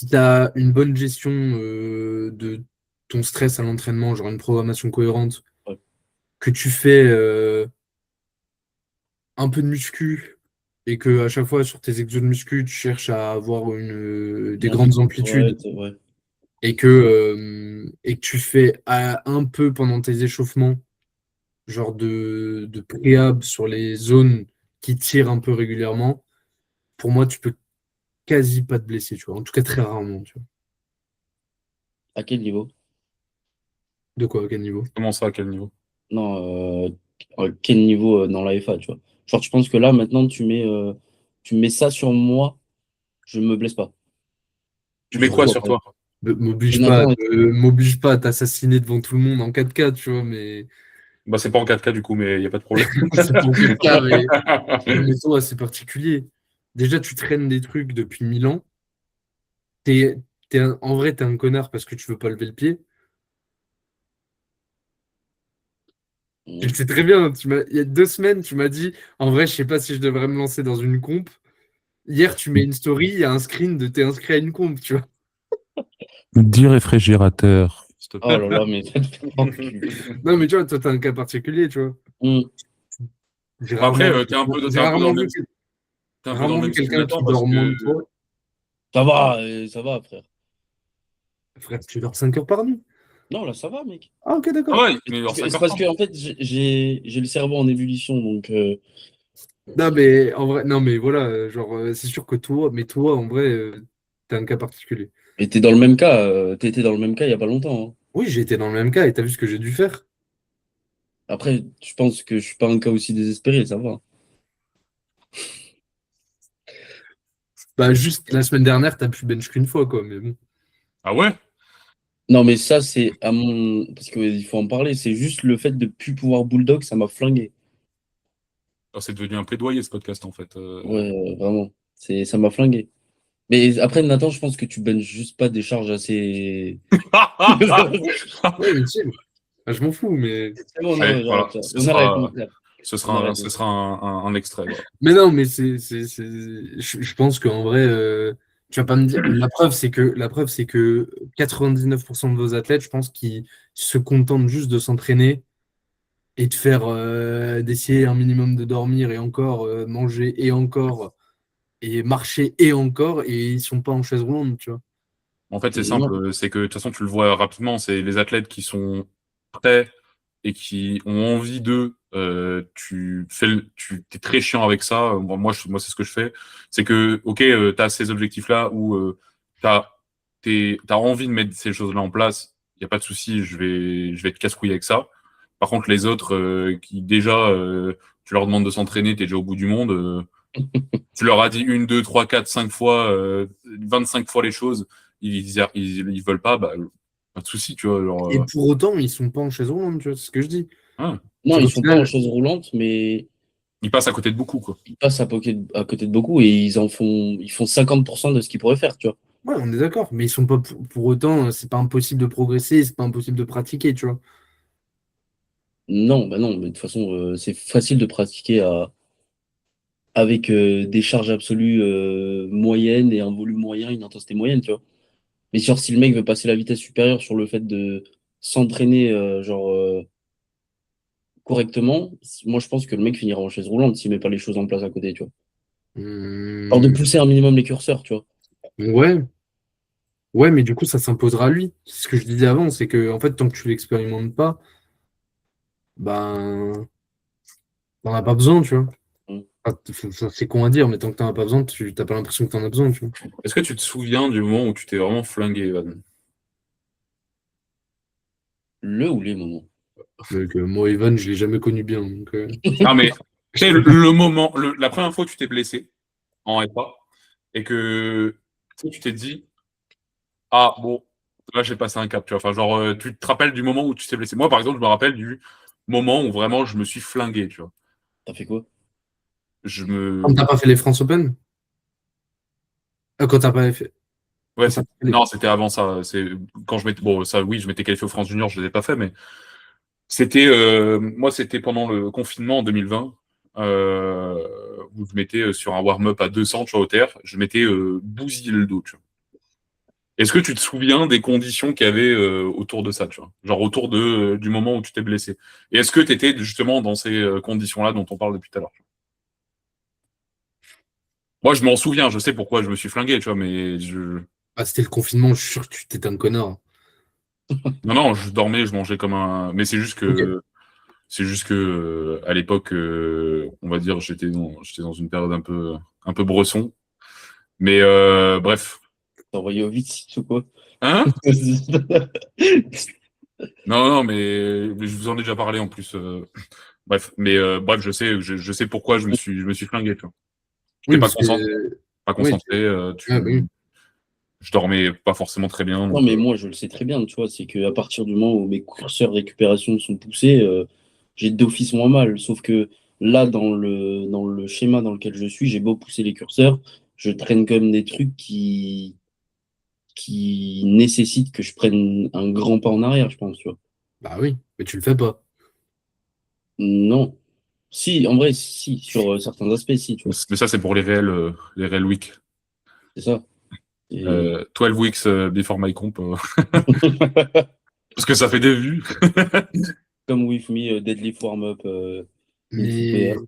[SPEAKER 1] tu as une bonne gestion de ton stress à l'entraînement, genre une programmation cohérente,
[SPEAKER 3] Ouais.
[SPEAKER 1] que tu fais un peu de muscu et que à chaque fois sur tes exos de muscu, tu cherches à avoir
[SPEAKER 3] Une
[SPEAKER 1] des grandes
[SPEAKER 3] ouais,
[SPEAKER 1] amplitudes
[SPEAKER 3] ouais.
[SPEAKER 1] et que tu fais un peu pendant tes échauffements, genre de préhab sur les zones qui tirent un peu régulièrement, pour moi, tu peux quasi pas te blesser, tu vois. En tout cas, très rarement, tu vois.
[SPEAKER 3] À quel niveau?
[SPEAKER 1] De quoi, à quel niveau?
[SPEAKER 2] Comment ça, à quel niveau?
[SPEAKER 3] Non, à quel niveau dans la FA, tu vois? Genre, tu penses que là, maintenant, tu mets ça sur moi, je me blesse pas.
[SPEAKER 2] Tu mets quoi
[SPEAKER 3] Surtout
[SPEAKER 2] sur
[SPEAKER 3] après.
[SPEAKER 2] toi?
[SPEAKER 3] Nathan,
[SPEAKER 1] M'oblige pas à t'assassiner devant tout le monde en 4K, tu vois, mais
[SPEAKER 2] Bah, c'est pas en 4K du coup, mais il n'y a pas de problème.
[SPEAKER 1] c'est pas en 4K, mais toi, c'est particulier. Déjà, tu traînes des trucs depuis 1000 ans. En vrai, t'es un connard parce que tu veux pas lever le pied. Tu le sais très bien. Il y a 2 semaines, tu m'as dit, en vrai, je sais pas si je devrais me lancer dans une comp. Hier, tu mets une story, il y a un screen de t'es inscrit à une comp, tu vois.
[SPEAKER 2] 10 réfrigérateurs, s'il te
[SPEAKER 3] oh
[SPEAKER 2] plaît.
[SPEAKER 3] là là, mais va te faire enculer.
[SPEAKER 1] Non, mais tu vois, toi, t'as un cas particulier, tu vois.
[SPEAKER 3] Hum.
[SPEAKER 1] J'ai
[SPEAKER 2] Bah, après,
[SPEAKER 1] rarement,
[SPEAKER 2] t'es
[SPEAKER 1] j'ai
[SPEAKER 2] un peu dans
[SPEAKER 1] rarement
[SPEAKER 2] le même,
[SPEAKER 1] vu,
[SPEAKER 2] t'es un peu dans le
[SPEAKER 1] rarement vu
[SPEAKER 2] même style de
[SPEAKER 1] quelqu'un
[SPEAKER 2] temps
[SPEAKER 1] qui
[SPEAKER 2] parce
[SPEAKER 1] dort moins
[SPEAKER 2] que.
[SPEAKER 1] que toi.
[SPEAKER 3] Ça va, frère.
[SPEAKER 1] Frère, tu dors 5 heures par nuit.
[SPEAKER 3] Non, là, ça va, mec.
[SPEAKER 1] Ah, ok,
[SPEAKER 2] Ah
[SPEAKER 1] d'accord.
[SPEAKER 2] ouais, mais genre
[SPEAKER 3] C'est
[SPEAKER 2] 5 heures
[SPEAKER 3] parce que,
[SPEAKER 2] trente.
[SPEAKER 3] en fait, j'ai le cerveau en ébullition, donc.
[SPEAKER 1] Non, mais en vrai, non, mais voilà, genre, c'est sûr que toi, en vrai, t'es un cas particulier.
[SPEAKER 3] Et t'es dans le même cas, t'étais dans le même cas il y a pas longtemps, hein.
[SPEAKER 1] Oui, j'ai été dans le même cas et t'as vu ce que j'ai dû faire?
[SPEAKER 3] Après, je pense que je suis pas un cas aussi désespéré, ça va.
[SPEAKER 1] Bah, juste la semaine dernière, t'as pu bench qu'une fois, quoi, mais bon.
[SPEAKER 2] Ah ouais?
[SPEAKER 3] Non, mais ça, c'est à mon. Parce qu'il faut en parler, c'est juste le fait de plus pouvoir bulldog, ça m'a flingué.
[SPEAKER 2] Ah, c'est devenu un plaidoyer ce podcast en fait.
[SPEAKER 3] Ouais, vraiment. Ça m'a flingué. Mais après, Nathan, je pense que tu benches juste pas des charges assez.
[SPEAKER 1] Ouais, utile. Ah, je m'en fous, mais.
[SPEAKER 3] C'est bon,
[SPEAKER 2] Allez,
[SPEAKER 3] non,
[SPEAKER 2] voilà,
[SPEAKER 3] j'arrête. On arrête, mon frère. On arrête.
[SPEAKER 2] ce sera un extrait. Voilà.
[SPEAKER 1] Mais non, mais je pense qu'en vrai, tu vas pas me dire. La preuve, c'est que 99% de vos athlètes, je pense qu'ils se contentent juste de s'entraîner et de faire, d'essayer un minimum de dormir et encore, manger et encore, et marcher et encore, et ils sont pas en chaise roulante, tu vois.
[SPEAKER 2] En fait, c'est
[SPEAKER 3] Non.
[SPEAKER 2] simple, c'est que de toute façon, tu le vois rapidement, c'est les athlètes qui sont prêts et qui ont envie d'eux. Tu es très chiant avec ça. Moi, c'est ce que je fais. C'est que, ok, tu as ces objectifs-là où t'as envie de mettre ces choses-là en place. Il n'y a pas de souci, je vais te casse-couille avec ça. Par contre, les autres qui déjà, tu leur demandes de s'entraîner, tu es déjà au bout du monde. Tu leur as dit une, deux, trois, quatre, cinq fois, 25 fois les choses, ils veulent pas, bah, pas de souci, tu vois. Genre,
[SPEAKER 1] Et pour autant, ils sont pas en chaise roulante, tu vois, c'est ce que je dis.
[SPEAKER 2] hein,
[SPEAKER 3] Non,
[SPEAKER 1] C'est
[SPEAKER 3] ils
[SPEAKER 1] au
[SPEAKER 3] sont pas en
[SPEAKER 1] final,
[SPEAKER 3] chaise roulante, mais
[SPEAKER 2] ils passent à côté de beaucoup, quoi.
[SPEAKER 3] ils passent à côté de beaucoup et ils font 50% de ce qu'ils pourraient faire, tu vois.
[SPEAKER 1] ouais, on est d'accord, mais ils sont pas pour autant, c'est pas impossible de progresser, c'est pas impossible de pratiquer, tu vois.
[SPEAKER 3] Non, bah non, mais de toute façon, c'est facile de pratiquer avec des charges absolues moyennes et un volume moyen, une intensité moyenne, tu vois. Mais genre, si le mec veut passer la vitesse supérieure sur le fait de s'entraîner correctement, moi je pense que le mec finira en chaise roulante s'il met pas les choses en place à côté, tu vois. Alors de
[SPEAKER 1] Hum,
[SPEAKER 3] pousser un minimum les curseurs, tu vois.
[SPEAKER 1] ouais, ouais, mais du coup, ça s'imposera à lui. C'est ce que je disais avant, c'est que en fait, tant que tu l'expérimentes pas, ben, t'en as pas besoin, tu vois.
[SPEAKER 3] Mm.
[SPEAKER 1] Enfin, c'est con à dire, mais tant que t'en as pas besoin, tu t'as pas l'impression que t'en as besoin, tu vois.
[SPEAKER 2] Est-ce que tu te souviens du moment où tu t'es vraiment flingué, Evan?
[SPEAKER 3] Le ou les moments.
[SPEAKER 1] Donc, moi, Evan, je l'ai jamais connu bien. Donc,
[SPEAKER 2] Ah, mais, tu sais, le moment, la première fois que tu t'es blessé en FA et que tu sais, tu t'es dit, ah, bon, là, j'ai passé un cap, tu vois. Enfin, genre, tu te rappelles du moment où tu t'es blessé. Moi, par exemple, je me rappelle du moment où vraiment je me suis flingué, tu vois.
[SPEAKER 3] T'as fait quoi?
[SPEAKER 2] Je
[SPEAKER 1] quand
[SPEAKER 2] me,
[SPEAKER 1] t'as pas fait les France Open, quand t'as pas fait,
[SPEAKER 2] Ouais,
[SPEAKER 1] quand t'as pas fait les...
[SPEAKER 2] non, c'était avant ça. C'est quand je m'étais, bon, ça, oui, je m'étais qualifié au France Junior, je ne l'ai pas fait, mais c'était, moi, c'était pendant le confinement en 2020, où je m'étais sur un warm-up à 200, tu vois, au terre, je m'étais bousillé le dos, tu vois. Est-ce que tu te souviens des conditions qu'il y avait autour de ça, tu vois, genre autour du moment où tu t'es blessé? Et est-ce que tu étais justement dans ces conditions-là dont on parle depuis tout à l'heure? Moi, je m'en souviens, je sais pourquoi je me suis flingué, tu vois, mais
[SPEAKER 1] Ah, c'était le confinement, je suis sûr que tu t'étais un connard.
[SPEAKER 2] non, non, je dormais, je mangeais comme un, mais
[SPEAKER 1] Ok.
[SPEAKER 2] c'est juste que à l'époque, on va dire, j'étais dans une période un peu bresson. Mais bref.
[SPEAKER 3] T'as envoyé au vite ou quoi?
[SPEAKER 2] Hein? Non, mais je vous en ai déjà parlé en plus. Bref, bref, je sais pourquoi je me suis flingué, tu vois.
[SPEAKER 1] Oui,
[SPEAKER 2] J'étais
[SPEAKER 1] parce que.
[SPEAKER 2] pas
[SPEAKER 1] Oui,
[SPEAKER 2] concentré,
[SPEAKER 1] ah, bah oui.
[SPEAKER 2] je dormais pas forcément très bien,
[SPEAKER 3] Non,
[SPEAKER 2] donc
[SPEAKER 3] mais moi, je le sais très bien, tu vois, c'est qu'à partir du moment où mes curseurs récupération sont poussés, j'ai d'office moins mal. Sauf que là, dans le schéma dans lequel je suis, j'ai beau pousser les curseurs, je traîne quand même des trucs qui nécessitent que je prenne un grand pas en arrière, je pense, tu vois.
[SPEAKER 1] Bah oui, mais tu le fais pas.
[SPEAKER 3] Non. Si, en vrai, si, sur certains aspects, si, tu vois.
[SPEAKER 2] mais ça c'est pour les réels weeks.
[SPEAKER 3] C'est ça. Et...
[SPEAKER 2] 12 weeks before my comp, parce que ça fait des vues.
[SPEAKER 3] Comme With Me, Deadlift Warm-Up, Into
[SPEAKER 1] Mais,
[SPEAKER 3] PR.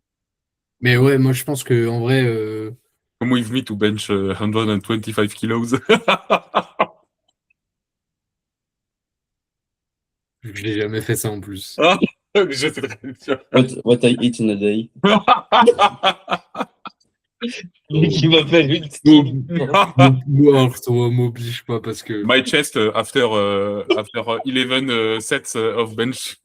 [SPEAKER 1] mais ouais, moi je pense que en vrai,
[SPEAKER 2] Come with me to bench 125 kilos.
[SPEAKER 1] je l'ai jamais fait ça en plus.
[SPEAKER 2] Ah, je sais très bien.
[SPEAKER 3] What I eat in a day.
[SPEAKER 1] Oh.
[SPEAKER 3] Qui va faire une
[SPEAKER 1] M'oblige pas parce que.
[SPEAKER 2] My chest after 11 sets of bench.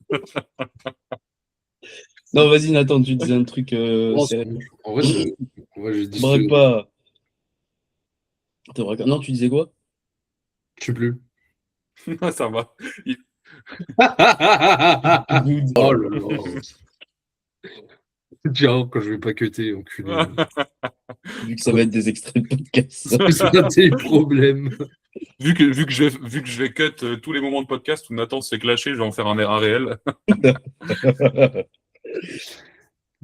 [SPEAKER 3] Non, vas-y, Nathan, tu disais un truc
[SPEAKER 1] Oh,
[SPEAKER 3] sérieux.
[SPEAKER 1] en vrai, je dis
[SPEAKER 3] Braque pas. Non, tu disais quoi?
[SPEAKER 1] je sais plus.
[SPEAKER 2] Ça va.
[SPEAKER 1] Oh là là. Tiens, quand je vais pas cuter, enculé.
[SPEAKER 3] Vu que ça va être des extraits de podcast.
[SPEAKER 1] C'est un des problèmes.
[SPEAKER 2] vu que je vais cut tous les moments de podcast où Nathan se fait clasher, je vais en faire un réel.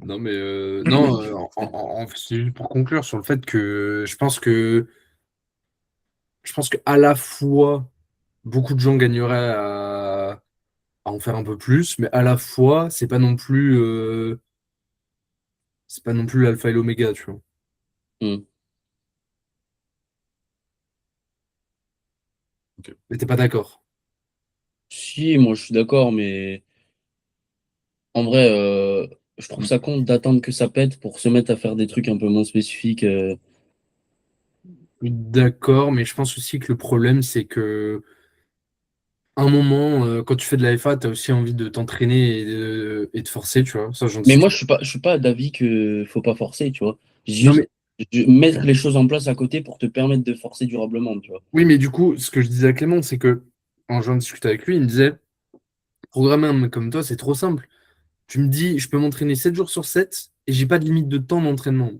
[SPEAKER 1] Non, mais non, c'est juste pour conclure sur le fait que je pense que à la fois beaucoup de gens gagneraient à en faire un peu plus, mais à la fois c'est pas non plus l'alpha et l'oméga, tu vois.
[SPEAKER 3] Hmm.
[SPEAKER 2] Ok.
[SPEAKER 1] Mais t'es pas d'accord.
[SPEAKER 3] Si, moi je suis d'accord, mais en vrai, je trouve ça con d'attendre que ça pète pour se mettre à faire des trucs un peu moins spécifiques.
[SPEAKER 1] D'accord, mais je pense aussi que le problème, c'est que un moment, quand tu fais de la FA, tu as aussi envie de t'entraîner et de forcer, tu vois. Ça, j'en
[SPEAKER 3] Mais
[SPEAKER 1] discute.
[SPEAKER 3] moi, je suis pas d'avis que faut pas forcer, tu vois.
[SPEAKER 1] Non,
[SPEAKER 3] Juste
[SPEAKER 1] mais
[SPEAKER 3] mettre les choses en place à côté pour te permettre de forcer durablement, tu vois.
[SPEAKER 1] oui, mais du coup, ce que je disais à Clément, c'est que quand j'en discutais avec lui, il me disait, programmer un mec comme toi, c'est trop simple. Tu me dis, je peux m'entraîner 7 jours sur 7 et j'ai pas de limite de temps d'entraînement.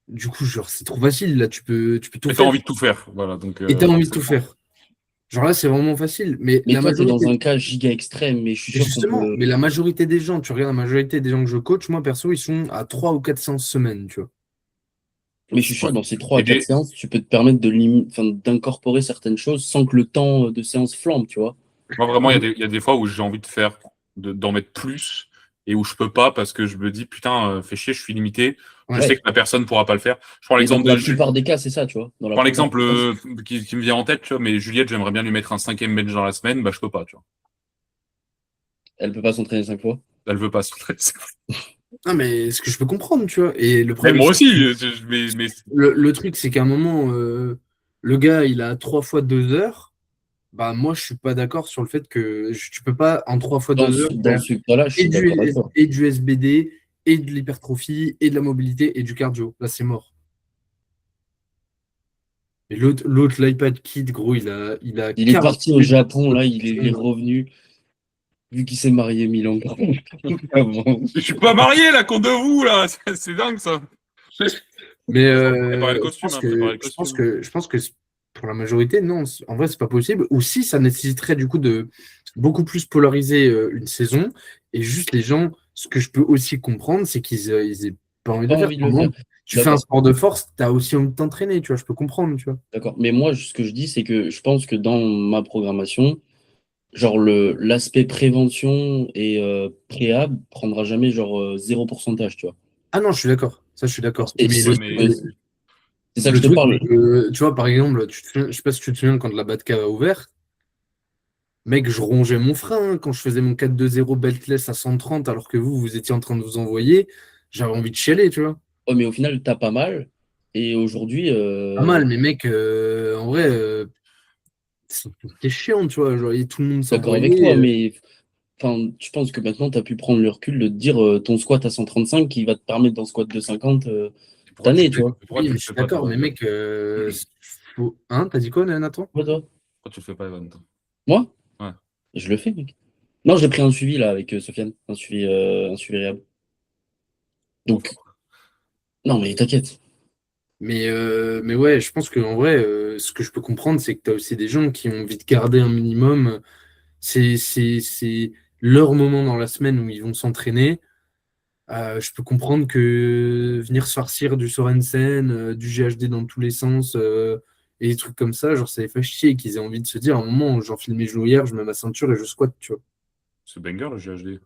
[SPEAKER 1] Du coup, genre, c'est trop facile. Là, tu peux tout
[SPEAKER 2] Et t'as
[SPEAKER 1] faire
[SPEAKER 2] envie de tout faire, voilà. Donc,
[SPEAKER 1] et tu as envie de
[SPEAKER 2] je
[SPEAKER 1] tout
[SPEAKER 2] comprends.
[SPEAKER 1] faire. Genre là, c'est vraiment facile. Mais
[SPEAKER 3] Mais
[SPEAKER 1] la
[SPEAKER 3] toi, tu es dans
[SPEAKER 1] majorité,
[SPEAKER 3] un cas giga extrême, mais je suis
[SPEAKER 1] mais
[SPEAKER 3] sûr qu'on
[SPEAKER 1] justement,
[SPEAKER 3] peut.
[SPEAKER 1] mais la majorité des gens, tu regardes la majorité des gens que je coach, moi, perso, ils sont à 3 ou 4 séances semaine, tu vois.
[SPEAKER 3] Mais je suis
[SPEAKER 2] Ouais.
[SPEAKER 3] sûr, dans ces 3
[SPEAKER 2] Et
[SPEAKER 3] à 4 séances, tu peux te permettre enfin, d'incorporer certaines choses sans que le temps de séance flambe, tu vois.
[SPEAKER 2] moi, vraiment, il y a des fois où j'ai envie d'en mettre plus et où je peux pas parce que je me dis, putain, fais chier, je suis limité. Je
[SPEAKER 1] Ouais.
[SPEAKER 2] sais
[SPEAKER 3] Ouais.
[SPEAKER 2] que la personne pourra pas le faire. Je prends
[SPEAKER 3] Mais dans
[SPEAKER 2] l'exemple
[SPEAKER 3] la plupart des cas, c'est ça, tu vois. Dans
[SPEAKER 2] je
[SPEAKER 3] la
[SPEAKER 2] prends
[SPEAKER 3] plupart
[SPEAKER 2] l'exemple
[SPEAKER 3] des cas,
[SPEAKER 2] qui me vient en tête, tu vois, mais Juliette, j'aimerais bien lui mettre un 5e bench dans la semaine, bah, je peux pas, tu vois.
[SPEAKER 3] elle peut pas s'entraîner 5 fois.
[SPEAKER 2] Elle veut pas s'entraîner.
[SPEAKER 1] Non, mais ce que je peux comprendre, tu vois. Et le
[SPEAKER 2] Mais
[SPEAKER 1] problème,
[SPEAKER 2] moi
[SPEAKER 1] c'est
[SPEAKER 2] aussi,
[SPEAKER 1] que
[SPEAKER 2] mais
[SPEAKER 1] le truc, c'est qu'à un moment, le gars, il a 3 fois 2 heures. Bah, moi, je suis pas d'accord sur le fait que tu peux pas, en 3 fois 2 heures,
[SPEAKER 3] Dans
[SPEAKER 1] faire
[SPEAKER 3] ce cas-là, je
[SPEAKER 1] et
[SPEAKER 3] suis d'accord avec toi.
[SPEAKER 1] et du SBD, et de l'hypertrophie, et de la mobilité, et du cardio. Là, c'est mort. Et l'autre, l'iPad Kid, gros, il a
[SPEAKER 3] Il est
[SPEAKER 1] 40
[SPEAKER 3] parti au
[SPEAKER 1] minutes
[SPEAKER 3] Japon,
[SPEAKER 1] de
[SPEAKER 3] là, il est
[SPEAKER 1] traction.
[SPEAKER 3] revenu, vu qu'il s'est marié 1000 ans avant.
[SPEAKER 2] je suis pas marié, là, compte de vous, là. C'est dingue, ça.
[SPEAKER 1] Mais
[SPEAKER 2] Préparez le
[SPEAKER 1] je
[SPEAKER 2] costume,
[SPEAKER 1] pense
[SPEAKER 2] hein, préparez
[SPEAKER 1] que,
[SPEAKER 2] le
[SPEAKER 1] je pense
[SPEAKER 2] costume.
[SPEAKER 1] que, je pense que pour la majorité, non, en vrai, c'est pas possible. Ou si ça nécessiterait du coup de beaucoup plus polariser une saison. Et juste les gens, ce que je peux aussi comprendre, c'est qu'ils aient pas envie de
[SPEAKER 3] Pas
[SPEAKER 1] le faire.
[SPEAKER 3] envie de
[SPEAKER 1] Par
[SPEAKER 3] le faire.
[SPEAKER 1] exemple, tu fais un
[SPEAKER 3] D'accord,
[SPEAKER 1] sport de force, tu as aussi envie de t'entraîner, tu vois, je peux comprendre, tu vois.
[SPEAKER 3] d'accord. Mais moi, ce que je dis, c'est que je pense que dans ma programmation, genre l'aspect prévention et préhab prendra jamais genre 0 pourcentage, tu vois.
[SPEAKER 1] Ah non, je suis d'accord. Ça, je suis
[SPEAKER 3] Genre,
[SPEAKER 1] d'accord. Mais
[SPEAKER 2] Ouais, mais
[SPEAKER 3] c'est ça que
[SPEAKER 1] le
[SPEAKER 3] je te
[SPEAKER 1] truc,
[SPEAKER 3] parle.
[SPEAKER 1] c'est que, tu vois, par exemple, je sais pas si tu te souviens quand la Batcave a ouvert. Mec, je rongeais mon frein hein, quand je faisais mon 4-2-0 beltless à 130 alors que vous étiez en train de vous envoyer. J'avais envie de chialer, tu vois.
[SPEAKER 3] Oh, mais au final, t'as pas mal. Et aujourd'hui,
[SPEAKER 1] Pas mal, mais mec, en vrai, c'est chiant, tu vois. Genre, et tout le monde
[SPEAKER 3] D'accord avec toi,
[SPEAKER 1] s'envoyait.
[SPEAKER 3] mais enfin, je pense que maintenant, tu as pu prendre le recul de te dire ton squat à 135 qui va te permettre d'un squat de 50 cette
[SPEAKER 2] Pourquoi tu
[SPEAKER 3] année,
[SPEAKER 2] le
[SPEAKER 3] tu
[SPEAKER 2] fais,
[SPEAKER 3] vois.
[SPEAKER 2] pourquoi
[SPEAKER 1] Oui,
[SPEAKER 2] tu
[SPEAKER 1] mais
[SPEAKER 2] le
[SPEAKER 1] je
[SPEAKER 2] fais
[SPEAKER 1] suis
[SPEAKER 2] pas,
[SPEAKER 1] d'accord,
[SPEAKER 2] toi,
[SPEAKER 1] mais
[SPEAKER 2] Evan?
[SPEAKER 1] mec, Hein, t'as dit quoi, Nathan?
[SPEAKER 3] Ouais, toi.
[SPEAKER 2] Pourquoi tu le fais pas, Evan, toi?
[SPEAKER 3] Moi,
[SPEAKER 2] Ouais.
[SPEAKER 3] je le fais, mec. Non, j'ai pris un suivi là avec Sofiane, un suivi réel.
[SPEAKER 2] Bon,
[SPEAKER 3] Donc, non, mais t'inquiète.
[SPEAKER 1] Mais ouais, je pense qu'en vrai, ce que je peux comprendre, c'est que tu as aussi des gens qui ont envie de garder un minimum. C'est leur moment dans la semaine où ils vont s'entraîner. Je peux comprendre que venir se farcir du Sorensen, du GHD dans tous les sens, et des trucs comme ça, genre ça les fait chier qu'ils aient envie de se dire à un moment, j'enfile mes genoux hier, je mets ma ceinture et je squatte, tu vois.
[SPEAKER 2] c'est banger, le GHD.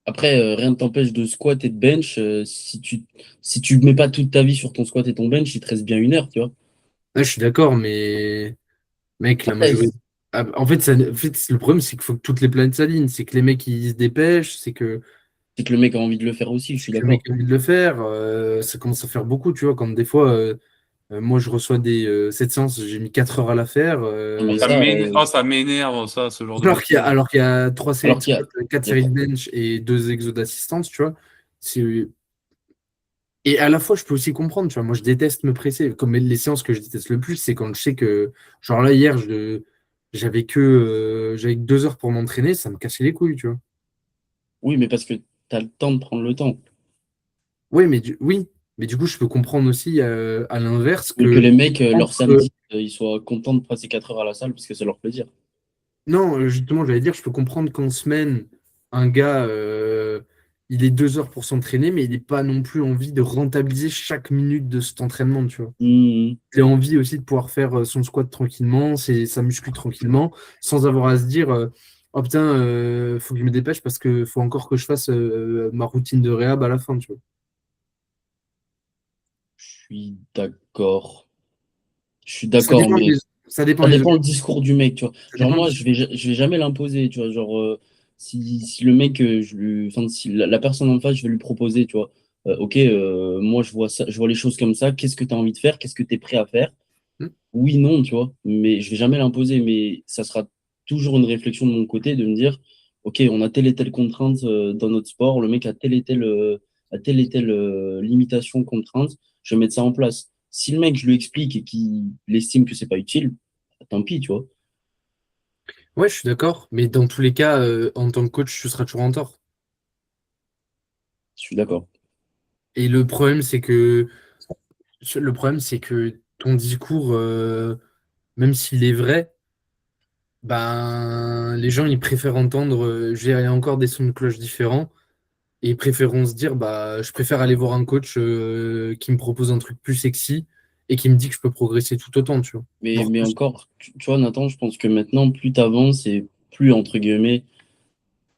[SPEAKER 3] Après, rien ne t'empêche de squat et de bench. Si tu mets pas toute ta vie sur ton squat et ton bench, il te reste bien 1 heure, tu vois.
[SPEAKER 1] Là, je suis d'accord, mais mec, la
[SPEAKER 3] Après,
[SPEAKER 1] majorité. Ah, en fait, le problème, c'est qu'il faut que toutes les planètes s'alignent. C'est que les mecs, ils se dépêchent,
[SPEAKER 3] c'est que le mec a envie de le faire aussi, je
[SPEAKER 1] c'est
[SPEAKER 3] suis
[SPEAKER 1] que le
[SPEAKER 3] d'accord.
[SPEAKER 1] mec a envie de le faire. Ça commence à faire beaucoup, tu vois. Comme des fois, moi, je reçois cette séance, j'ai mis 4 heures à la faire.
[SPEAKER 3] Non, mais ça,
[SPEAKER 2] Ça m'énerve, ça, ce genre de
[SPEAKER 1] Alors qu'il y a,
[SPEAKER 2] rituel.
[SPEAKER 1] alors qu'il y a 3 séries
[SPEAKER 3] alors
[SPEAKER 1] de
[SPEAKER 3] qu'il y a,
[SPEAKER 1] squat, 4
[SPEAKER 3] il y a
[SPEAKER 1] séries de
[SPEAKER 3] trop-
[SPEAKER 1] bench et 2 exos d'assistance, tu vois. C'est- Et à la fois, je peux aussi comprendre, tu vois. Moi, je déteste me presser. Comme les séances que je déteste le plus, c'est quand je sais que, genre là, hier, j'avais que 2 heures pour m'entraîner, ça me cassait les couilles, tu vois.
[SPEAKER 3] Oui, mais parce que tu as le temps de prendre le temps.
[SPEAKER 1] Oui, mais du coup, je peux comprendre aussi à l'inverse
[SPEAKER 3] Mais que
[SPEAKER 1] que
[SPEAKER 3] les mecs, leur
[SPEAKER 1] entre
[SPEAKER 3] samedi, ils soient contents de passer 4 heures à la salle parce que c'est leur plaisir.
[SPEAKER 1] non, justement, j'allais dire, je peux comprendre qu'en semaine, un gars, il est 2 heures pour s'entraîner, mais il n'est pas non plus envie de rentabiliser chaque minute de cet entraînement, tu vois.
[SPEAKER 3] Mhm.
[SPEAKER 1] Il a envie aussi de pouvoir faire son squat tranquillement, sa muscu tranquillement, sans avoir à se dire, oh putain, faut que je me dépêche parce que faut encore que je fasse ma routine de réhab à la fin, tu vois.
[SPEAKER 3] Je suis d'accord. Je suis
[SPEAKER 1] Ça
[SPEAKER 3] d'accord,
[SPEAKER 1] dépend
[SPEAKER 3] mais
[SPEAKER 1] ça dépend
[SPEAKER 3] ça
[SPEAKER 1] des
[SPEAKER 3] dépend
[SPEAKER 1] autres.
[SPEAKER 3] le discours du mec, tu vois.
[SPEAKER 1] Ça
[SPEAKER 3] Genre
[SPEAKER 1] dépend
[SPEAKER 3] moi,
[SPEAKER 1] des-
[SPEAKER 3] je vais jamais l'imposer, tu vois. Genre si le mec, enfin si la personne en face, je vais lui proposer, tu vois. Ok, moi je vois ça, je vois les choses comme ça. Qu'est-ce que tu as envie de faire? Qu'est-ce que tu es prêt à faire?
[SPEAKER 1] Hmm.
[SPEAKER 3] Oui, non, tu vois. Mais je vais jamais l'imposer, mais ça sera toujours une réflexion de mon côté de me dire, ok, on a telle et telle contrainte dans notre sport. Le mec a telle et telle limitation, contrainte. Je vais mettre ça en place. Si le mec, je lui explique et qu'il estime que c'est pas utile, tant pis, tu vois.
[SPEAKER 1] Ouais, je suis d'accord, mais dans tous les cas, en tant que coach, tu seras toujours en tort.
[SPEAKER 3] Je suis d'accord.
[SPEAKER 1] Et le problème, c'est que ton discours, même s'il est vrai, ben, les gens, ils préfèrent entendre, je vais aller encore des sons de cloche différents, et ils préféreront se dire, bah, je préfère aller voir un coach qui me propose un truc plus sexy et qui me dit que je peux progresser tout autant, tu vois.
[SPEAKER 3] Mais,
[SPEAKER 1] Voire
[SPEAKER 3] mais
[SPEAKER 1] plus.
[SPEAKER 3] encore, tu vois, Nathan, je pense que maintenant, plus t'avances et plus, entre guillemets,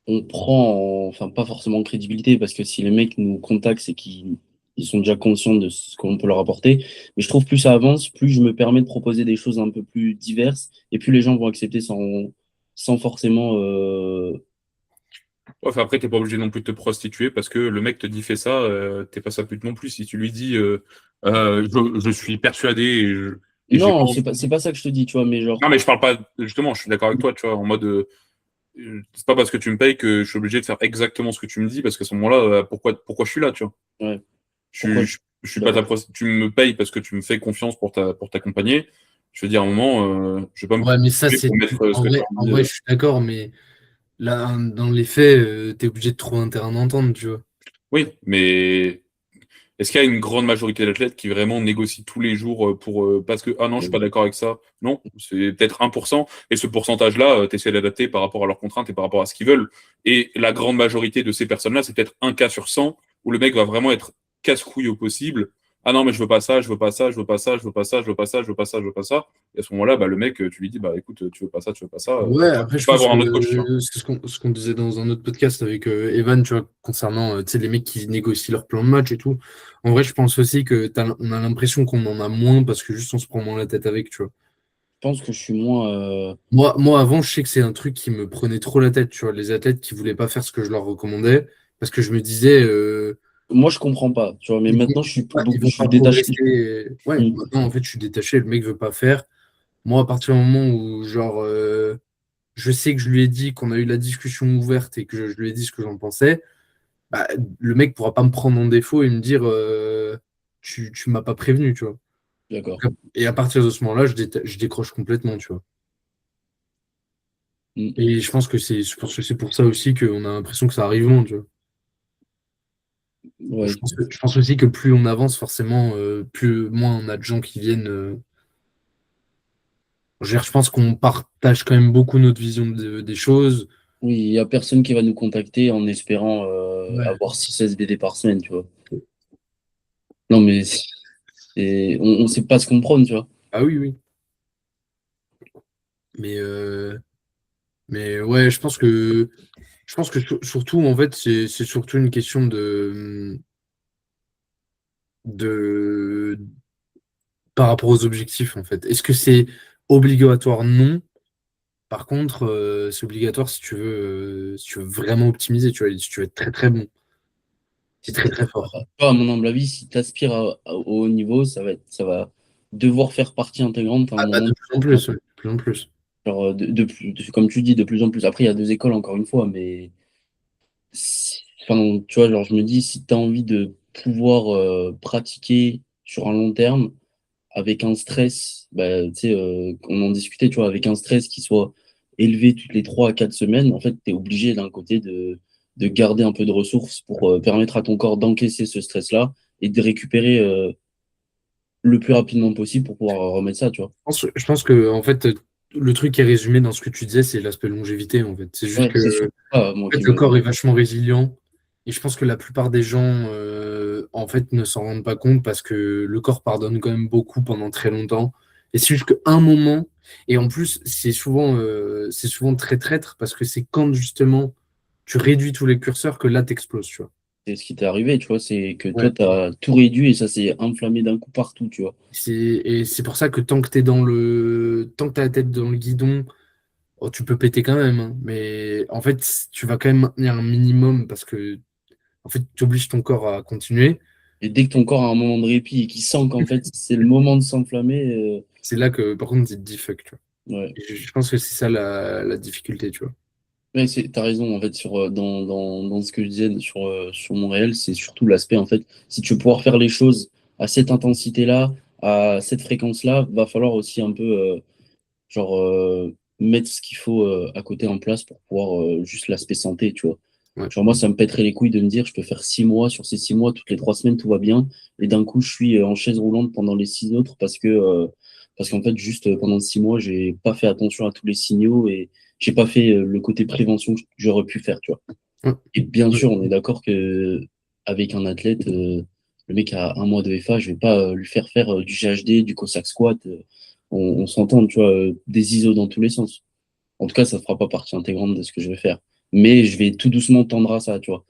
[SPEAKER 3] on prend, enfin, pas forcément en crédibilité, parce que si les mecs nous contactent, c'est qu'ils ils sont déjà conscients de ce qu'on peut leur apporter. Mais je trouve plus ça avance, plus je me permets de proposer des choses un peu plus diverses, et plus les gens vont accepter sans forcément.
[SPEAKER 2] Ouais, enfin, après, t'es pas obligé non plus de te prostituer parce que le mec te dit fais ça, t'es pas sa pute non plus. Si tu lui dis je suis persuadé et j'ai pas
[SPEAKER 3] Non,
[SPEAKER 2] envie.
[SPEAKER 3] c'est pas ça que je te dis, tu vois, mais genre,
[SPEAKER 2] Non, mais je parle pas, justement, je suis d'accord avec toi, tu vois, en mode c'est pas parce que tu me payes que je suis obligé de faire exactement ce que tu me dis parce qu'à ce moment-là, pourquoi je suis là, tu vois.
[SPEAKER 3] ouais,
[SPEAKER 2] Je,
[SPEAKER 3] pourquoi
[SPEAKER 2] je, je
[SPEAKER 3] je suis
[SPEAKER 2] suis pas
[SPEAKER 3] d'accord.
[SPEAKER 2] tu me payes parce que tu me fais confiance pour t'accompagner. Je veux dire, à un moment, je vais pas me
[SPEAKER 1] Ouais, mais ça,
[SPEAKER 2] prostituer
[SPEAKER 1] c'est.
[SPEAKER 2] pour mettre ce que tu as
[SPEAKER 1] En
[SPEAKER 2] envie.
[SPEAKER 1] vrai, je suis d'accord, mais là, dans les faits, t'es obligé de trouver un terrain d'entente, tu vois.
[SPEAKER 2] Oui, mais est-ce qu'il y a une grande majorité d'athlètes qui vraiment négocient tous les jours parce que ah non, je suis pas d'accord avec ça? Non, c'est peut-être 1%. Et ce pourcentage-là, tu essaies d'adapter par rapport à leurs contraintes et par rapport à ce qu'ils veulent. Et la grande majorité de ces personnes-là, c'est peut-être un cas sur 100 où le mec va vraiment être casse-couille au possible. Ah non, mais je veux pas ça, je veux pas ça, je veux pas ça, je veux pas ça, je veux pas ça, je veux pas ça, je veux pas ça. Et à ce moment-là, bah, le mec, tu lui dis, bah écoute, tu veux pas ça, tu veux pas ça,
[SPEAKER 1] Ouais, après,
[SPEAKER 2] tu
[SPEAKER 1] je
[SPEAKER 2] peux
[SPEAKER 1] pense
[SPEAKER 2] avoir
[SPEAKER 1] que
[SPEAKER 2] un autre coach, tu vois.
[SPEAKER 1] c'est ce qu'on disait dans un autre podcast avec Evan, tu vois, concernant tu sais, les mecs qui négocient leur plan de match et tout. En vrai, je pense aussi que on a l'impression qu'on en a moins parce que juste on se prend moins la tête avec, tu vois.
[SPEAKER 3] Je pense que je suis moins.
[SPEAKER 1] Moi, avant, je sais que c'est un truc qui me prenait trop la tête, tu vois, les athlètes qui voulaient pas faire ce que je leur recommandais parce que je me disais,
[SPEAKER 3] Moi, je comprends pas, tu vois, mais
[SPEAKER 1] ils vont,
[SPEAKER 3] maintenant, je suis
[SPEAKER 1] ils
[SPEAKER 3] beaucoup, je
[SPEAKER 1] vont
[SPEAKER 3] suis
[SPEAKER 1] pas
[SPEAKER 3] détaché.
[SPEAKER 1] progresser. Ouais,
[SPEAKER 3] Hmm.
[SPEAKER 1] maintenant, en fait, je suis détaché, le mec veut pas faire. moi, à partir du moment où, genre, je sais que je lui ai dit qu'on a eu la discussion ouverte et que je lui ai dit ce que j'en pensais, bah, le mec pourra pas me prendre en défaut et me dire tu m'as pas prévenu, tu vois.
[SPEAKER 3] D'accord.
[SPEAKER 1] Et à partir de ce moment-là, je décroche complètement, tu vois.
[SPEAKER 3] Mm.
[SPEAKER 1] Et je pense que c'est pour ça aussi qu'on a l'impression que ça arrive loin, tu vois.
[SPEAKER 3] Ouais.
[SPEAKER 1] Je pense aussi que plus on avance, forcément, plus moins on a de gens qui viennent. Je veux dire, je pense qu'on partage quand même beaucoup notre vision des choses.
[SPEAKER 3] Oui, il n'y a personne qui va nous contacter en espérant
[SPEAKER 1] Ouais.
[SPEAKER 3] avoir 6 SBD par semaine, tu vois. Non, mais on sait pas se comprendre, tu vois.
[SPEAKER 1] Ah oui, oui. Mais, ouais, je pense que surtout, en fait, c'est surtout une question de, par rapport aux objectifs, en fait. Est-ce que c'est obligatoire? Non. Par contre, c'est obligatoire si tu veux vraiment optimiser, tu vois, si tu veux être très très bon et
[SPEAKER 3] Si
[SPEAKER 1] très
[SPEAKER 3] t'as-
[SPEAKER 1] très fort.
[SPEAKER 3] Toi, à mon humble avis, si tu aspires au haut niveau, ça va devoir faire partie intégrante à un
[SPEAKER 1] Ah bah
[SPEAKER 3] moment.
[SPEAKER 1] de plus en plus, ouais, de plus en plus.
[SPEAKER 3] Genre, comme tu dis, de plus en plus. Après, il y a deux écoles, encore une fois, mais enfin, tu vois, genre, je me dis, si tu as envie de pouvoir pratiquer sur un long terme, avec un stress, bah, tu sais, on en discutait, tu vois, avec un stress qui soit élevé toutes les 3 à 4 semaines, en fait, tu es obligé d'un côté de garder un peu de ressources pour permettre à ton corps d'encaisser ce stress-là et de récupérer le plus rapidement possible pour pouvoir remettre ça, tu vois.
[SPEAKER 1] Je pense que en fait, le truc qui est résumé dans ce que tu disais, c'est l'aspect longévité, en fait. C'est juste
[SPEAKER 3] Ouais,
[SPEAKER 1] que
[SPEAKER 3] c'est surtout ça, moi,
[SPEAKER 1] en
[SPEAKER 3] qui
[SPEAKER 1] fait, le
[SPEAKER 3] me...
[SPEAKER 1] corps est vachement résilient. Et je pense que la plupart des gens, en fait, ne s'en rendent pas compte parce que le corps pardonne quand même beaucoup pendant très longtemps. Et c'est juste qu'à un moment, et en plus, c'est souvent très traître parce que c'est quand justement tu réduis tous les curseurs que là, t'exploses, tu vois.
[SPEAKER 3] C'est ce qui t'est arrivé, tu vois, c'est que toi,
[SPEAKER 1] Ouais.
[SPEAKER 3] tu as tout réduit et ça s'est enflammé d'un coup partout, tu vois.
[SPEAKER 1] Et c'est pour ça que tant que t'as la tête dans le guidon, oh, tu peux péter quand même, hein. Mais en fait, tu vas quand même maintenir un minimum parce que en fait, tu obliges ton corps à continuer.
[SPEAKER 3] Et dès que ton corps a un moment de répit et qu'il sent qu'en fait, c'est le moment de s'enflammer,
[SPEAKER 1] C'est là que, par contre, tu te dis fuck, tu vois.
[SPEAKER 3] ouais.
[SPEAKER 1] Et je pense que c'est ça la difficulté, tu vois.
[SPEAKER 3] Ouais, t'as raison, en fait, dans ce que je disais sur mon réel, c'est surtout l'aspect, en fait, si tu veux pouvoir faire les choses à cette intensité-là, à cette fréquence-là, va falloir aussi un peu, genre, mettre ce qu'il faut à côté en place pour pouvoir juste l'aspect santé, tu vois.
[SPEAKER 1] Ouais.
[SPEAKER 3] Genre, moi, ça me pèterait les couilles de me dire, je peux faire 6 mois, sur ces 6 mois, toutes les 3 semaines, tout va bien, et d'un coup, je suis en chaise roulante pendant les 6 autres parce qu'en fait, juste pendant 6 mois, j'ai pas fait attention à tous les signaux et j'ai pas fait le côté prévention que j'aurais pu faire, tu vois.
[SPEAKER 1] Ouais.
[SPEAKER 3] Et bien
[SPEAKER 1] Ouais.
[SPEAKER 3] sûr, on est d'accord que avec un athlète, le mec a 1 mois de FA, je vais pas lui faire faire du GHD, du Cossack squat. On s'entend, tu vois, des ISO dans tous les sens. En tout cas, ça fera pas partie intégrante de ce que je vais faire. Mais je vais tout doucement tendre à ça, tu vois.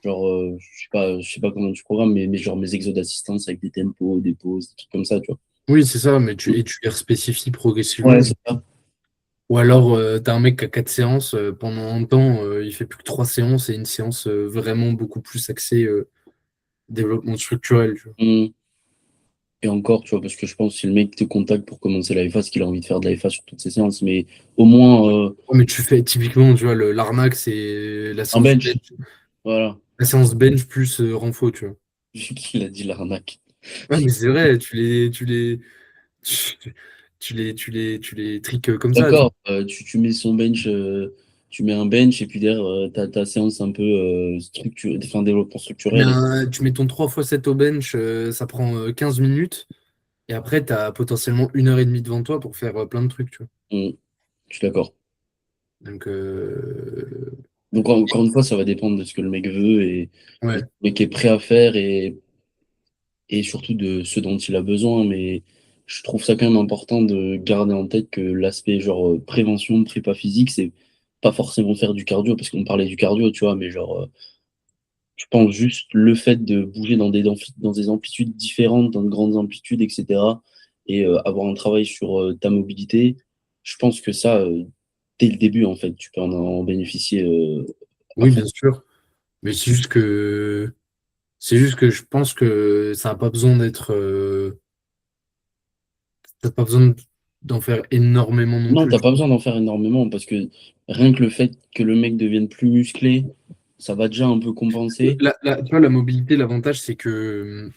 [SPEAKER 3] Genre, je sais pas comment tu programmes, mais genre mes exos d'assistance avec des tempos, des pauses, des trucs comme ça, tu vois.
[SPEAKER 1] Oui, c'est ça, mais tu les spécifies
[SPEAKER 3] Ouais,
[SPEAKER 1] progressivement.
[SPEAKER 3] c'est ça.
[SPEAKER 1] Ou alors, t'as un mec qui a 4 séances, pendant un temps, il fait plus que 3 séances et une séance vraiment beaucoup plus axée développement structurel, tu vois.
[SPEAKER 3] Hum. Et encore, tu vois, parce que je pense que si le mec te contacte pour commencer la FA, c'est qu'il a envie de faire de la FA sur toutes ses séances. Mais au moins,
[SPEAKER 1] Ouais, mais tu fais typiquement, tu vois, l'arnaque, c'est
[SPEAKER 3] un bench. Voilà.
[SPEAKER 1] la séance bench plus renfo, tu vois.
[SPEAKER 3] Il a dit l'arnaque.
[SPEAKER 1] Ouais, mais c'est vrai, tu, tu les tricks comme ça, tu vois.
[SPEAKER 3] D'accord, tu mets son bench, tu mets un bench et puis derrière, t'as ta séance un peu structurée, enfin développement structurel.
[SPEAKER 1] Tu mets ton 3 fois 7 au bench, ça prend 15 minutes, et après, tu as potentiellement 1 heure et demie devant toi pour faire plein de trucs, tu vois.
[SPEAKER 3] Je suis d'accord.
[SPEAKER 1] Donc,
[SPEAKER 3] Donc encore une fois, ça va dépendre de ce que le mec veut et de ce
[SPEAKER 1] ouais.
[SPEAKER 3] que le mec est prêt à faire et surtout de ce dont il a besoin. Mais je trouve ça quand même important de garder en tête que l'aspect genre prévention, prépa physique, c'est pas forcément faire du cardio, parce qu'on parlait du cardio, tu vois, mais genre je pense juste le fait de bouger dans des amplitudes différentes, dans de grandes amplitudes, etc., et avoir un travail sur ta mobilité, je pense que ça, dès le début, en fait, tu peux en bénéficier à
[SPEAKER 1] Oui,
[SPEAKER 3] fond.
[SPEAKER 1] bien sûr. Mais c'est juste que je pense que ça n'a pas besoin d'être. T'as pas besoin. d'en faire énormément non
[SPEAKER 3] Non,
[SPEAKER 1] plus.
[SPEAKER 3] t'as pas besoin d'en faire énormément parce que rien que le fait que le mec devienne plus musclé, ça va déjà un peu compenser.
[SPEAKER 1] Tu vois, la mobilité, l'avantage, c'est que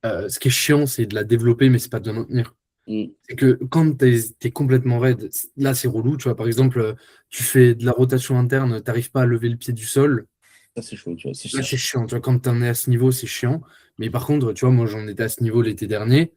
[SPEAKER 1] ce qui est chiant, c'est de la développer, mais c'est pas de la maintenir.
[SPEAKER 3] Mm.
[SPEAKER 1] C'est que quand t'es complètement raide, là, c'est relou. Tu vois, par exemple, tu fais de la rotation interne, t'arrives pas à lever le pied du sol.
[SPEAKER 3] Ça, c'est chaud, tu vois.
[SPEAKER 1] Là, c'est chiant. Tu vois, quand t'en es à ce niveau, c'est chiant. Mais par contre, tu vois, moi, j'en étais à ce niveau l'été dernier.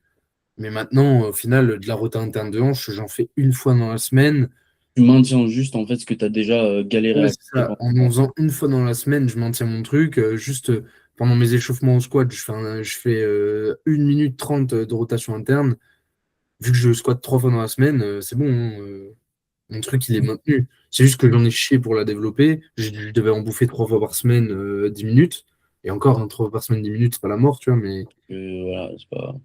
[SPEAKER 1] Mais maintenant, au final, de la rotation interne de hanche, j'en fais une fois dans la semaine.
[SPEAKER 3] Tu maintiens juste en fait ce que tu as déjà galéré
[SPEAKER 1] Ouais,
[SPEAKER 3] à
[SPEAKER 1] c'est
[SPEAKER 3] faire
[SPEAKER 1] ça.
[SPEAKER 3] pendant
[SPEAKER 1] En faisant une fois dans la semaine, je maintiens mon truc. Juste pendant mes échauffements au squat, je fais 1 minute 30 de rotation interne. Vu que je squatte 3 fois dans la semaine, c'est bon, hein, mon truc, il est maintenu. C'est juste que j'en ai chié pour la développer. Je devais en bouffer 3 fois par semaine 10 minutes. Et encore, 3 fois par semaine 10 minutes, c'est pas la mort, tu vois.
[SPEAKER 3] voilà, c'est pas.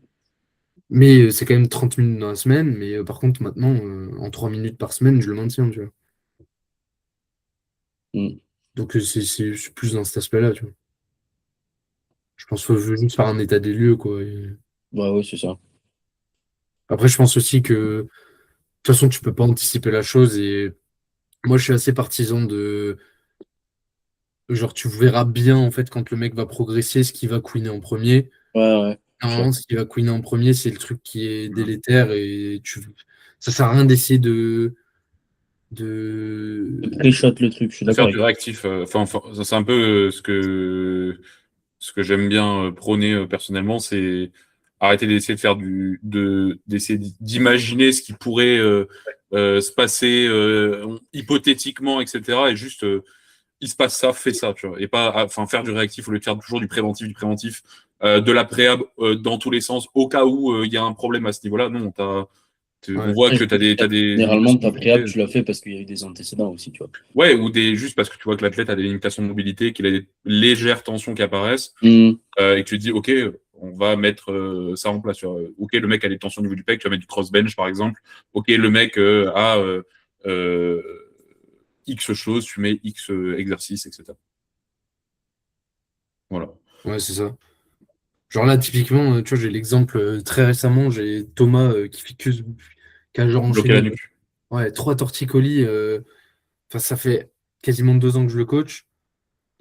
[SPEAKER 1] Mais c'est quand même 30 minutes dans la semaine. Mais par contre, maintenant, en 3 minutes par semaine, je le maintiens, tu vois.
[SPEAKER 3] Mm.
[SPEAKER 1] Donc c'est plus dans cet aspect-là, tu vois. Je pense qu'il faut juste faire un état des lieux, quoi.
[SPEAKER 3] Bah ouais, c'est ça.
[SPEAKER 1] Après, je pense aussi que, de toute façon, tu peux pas anticiper la chose. Et moi, je suis assez partisan de. Genre, tu verras bien, en fait, quand le mec va progresser, ce qui va couiner en premier.
[SPEAKER 3] Ouais, ouais. Je suis
[SPEAKER 1] Normalement, ce qui va couiner en premier, c'est le truc qui est délétère. Et ça sert à rien d'essayer
[SPEAKER 3] de
[SPEAKER 1] de...
[SPEAKER 3] pré-shot le truc, je suis
[SPEAKER 2] De
[SPEAKER 3] d'accord
[SPEAKER 2] faire
[SPEAKER 3] avec
[SPEAKER 2] du réactif. Ça, c'est un peu ce que j'aime bien prôner personnellement, c'est arrêter d'essayer de faire d'essayer d'imaginer ce qui pourrait se passer hypothétiquement, etc. Et juste, il se passe ça, fais ça, tu vois. Et pas, enfin, faire du réactif au lieu de faire toujours du préventif, de la préhab dans tous les sens, au cas où il y a un problème à ce niveau-là. Non, on
[SPEAKER 1] Ouais,
[SPEAKER 2] voit
[SPEAKER 3] ça.
[SPEAKER 2] que t'as des
[SPEAKER 3] Généralement,
[SPEAKER 2] limitations de
[SPEAKER 3] ta préhab,
[SPEAKER 2] mobilité.
[SPEAKER 3] tu l'as fait parce qu'il y a eu des antécédents aussi, tu vois.
[SPEAKER 2] Ouais, ou juste parce que tu vois que l'athlète a des limitations de mobilité, qu'il a des légères tensions qui apparaissent,
[SPEAKER 3] Mm.
[SPEAKER 2] et que tu te dis, OK, on va mettre ça en place. OK, le mec a des tensions au niveau du pec, tu vas mettre du cross-bench, par exemple. OK, le mec a euh, X choses, tu mets X exercices, etc. Voilà.
[SPEAKER 1] ouais, c'est ça. Genre là, typiquement, tu vois, j'ai l'exemple très récemment, j'ai Thomas qui a genre
[SPEAKER 2] Bloquer la
[SPEAKER 1] enchaîné
[SPEAKER 2] nuque.
[SPEAKER 1] ouais, 3 torticolis. Enfin, ça fait quasiment 2 ans que je le coach.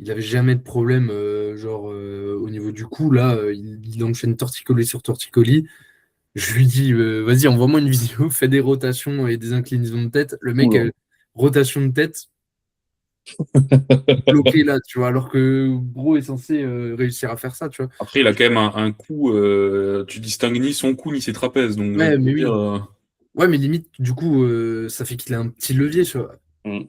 [SPEAKER 1] Il avait jamais de problème, genre au niveau du cou. Là, il enchaîne torticolis sur torticolis. Je lui dis, vas-y, envoie-moi une vidéo, fais des rotations et des inclinaisons de tête. Le mec,
[SPEAKER 3] Oula.
[SPEAKER 1] rotation de tête, bloqué là, tu vois, alors que Bro est censé réussir à faire ça, tu vois.
[SPEAKER 2] Après, il a quand même un coup, tu distingues ni son cou ni ses trapèzes. Donc, j'ai envie
[SPEAKER 1] Ouais,
[SPEAKER 2] de
[SPEAKER 1] mais
[SPEAKER 2] te dire,
[SPEAKER 1] oui. Ouais, mais limite, du coup, ça fait qu'il a un petit levier, tu vois.
[SPEAKER 3] Mm.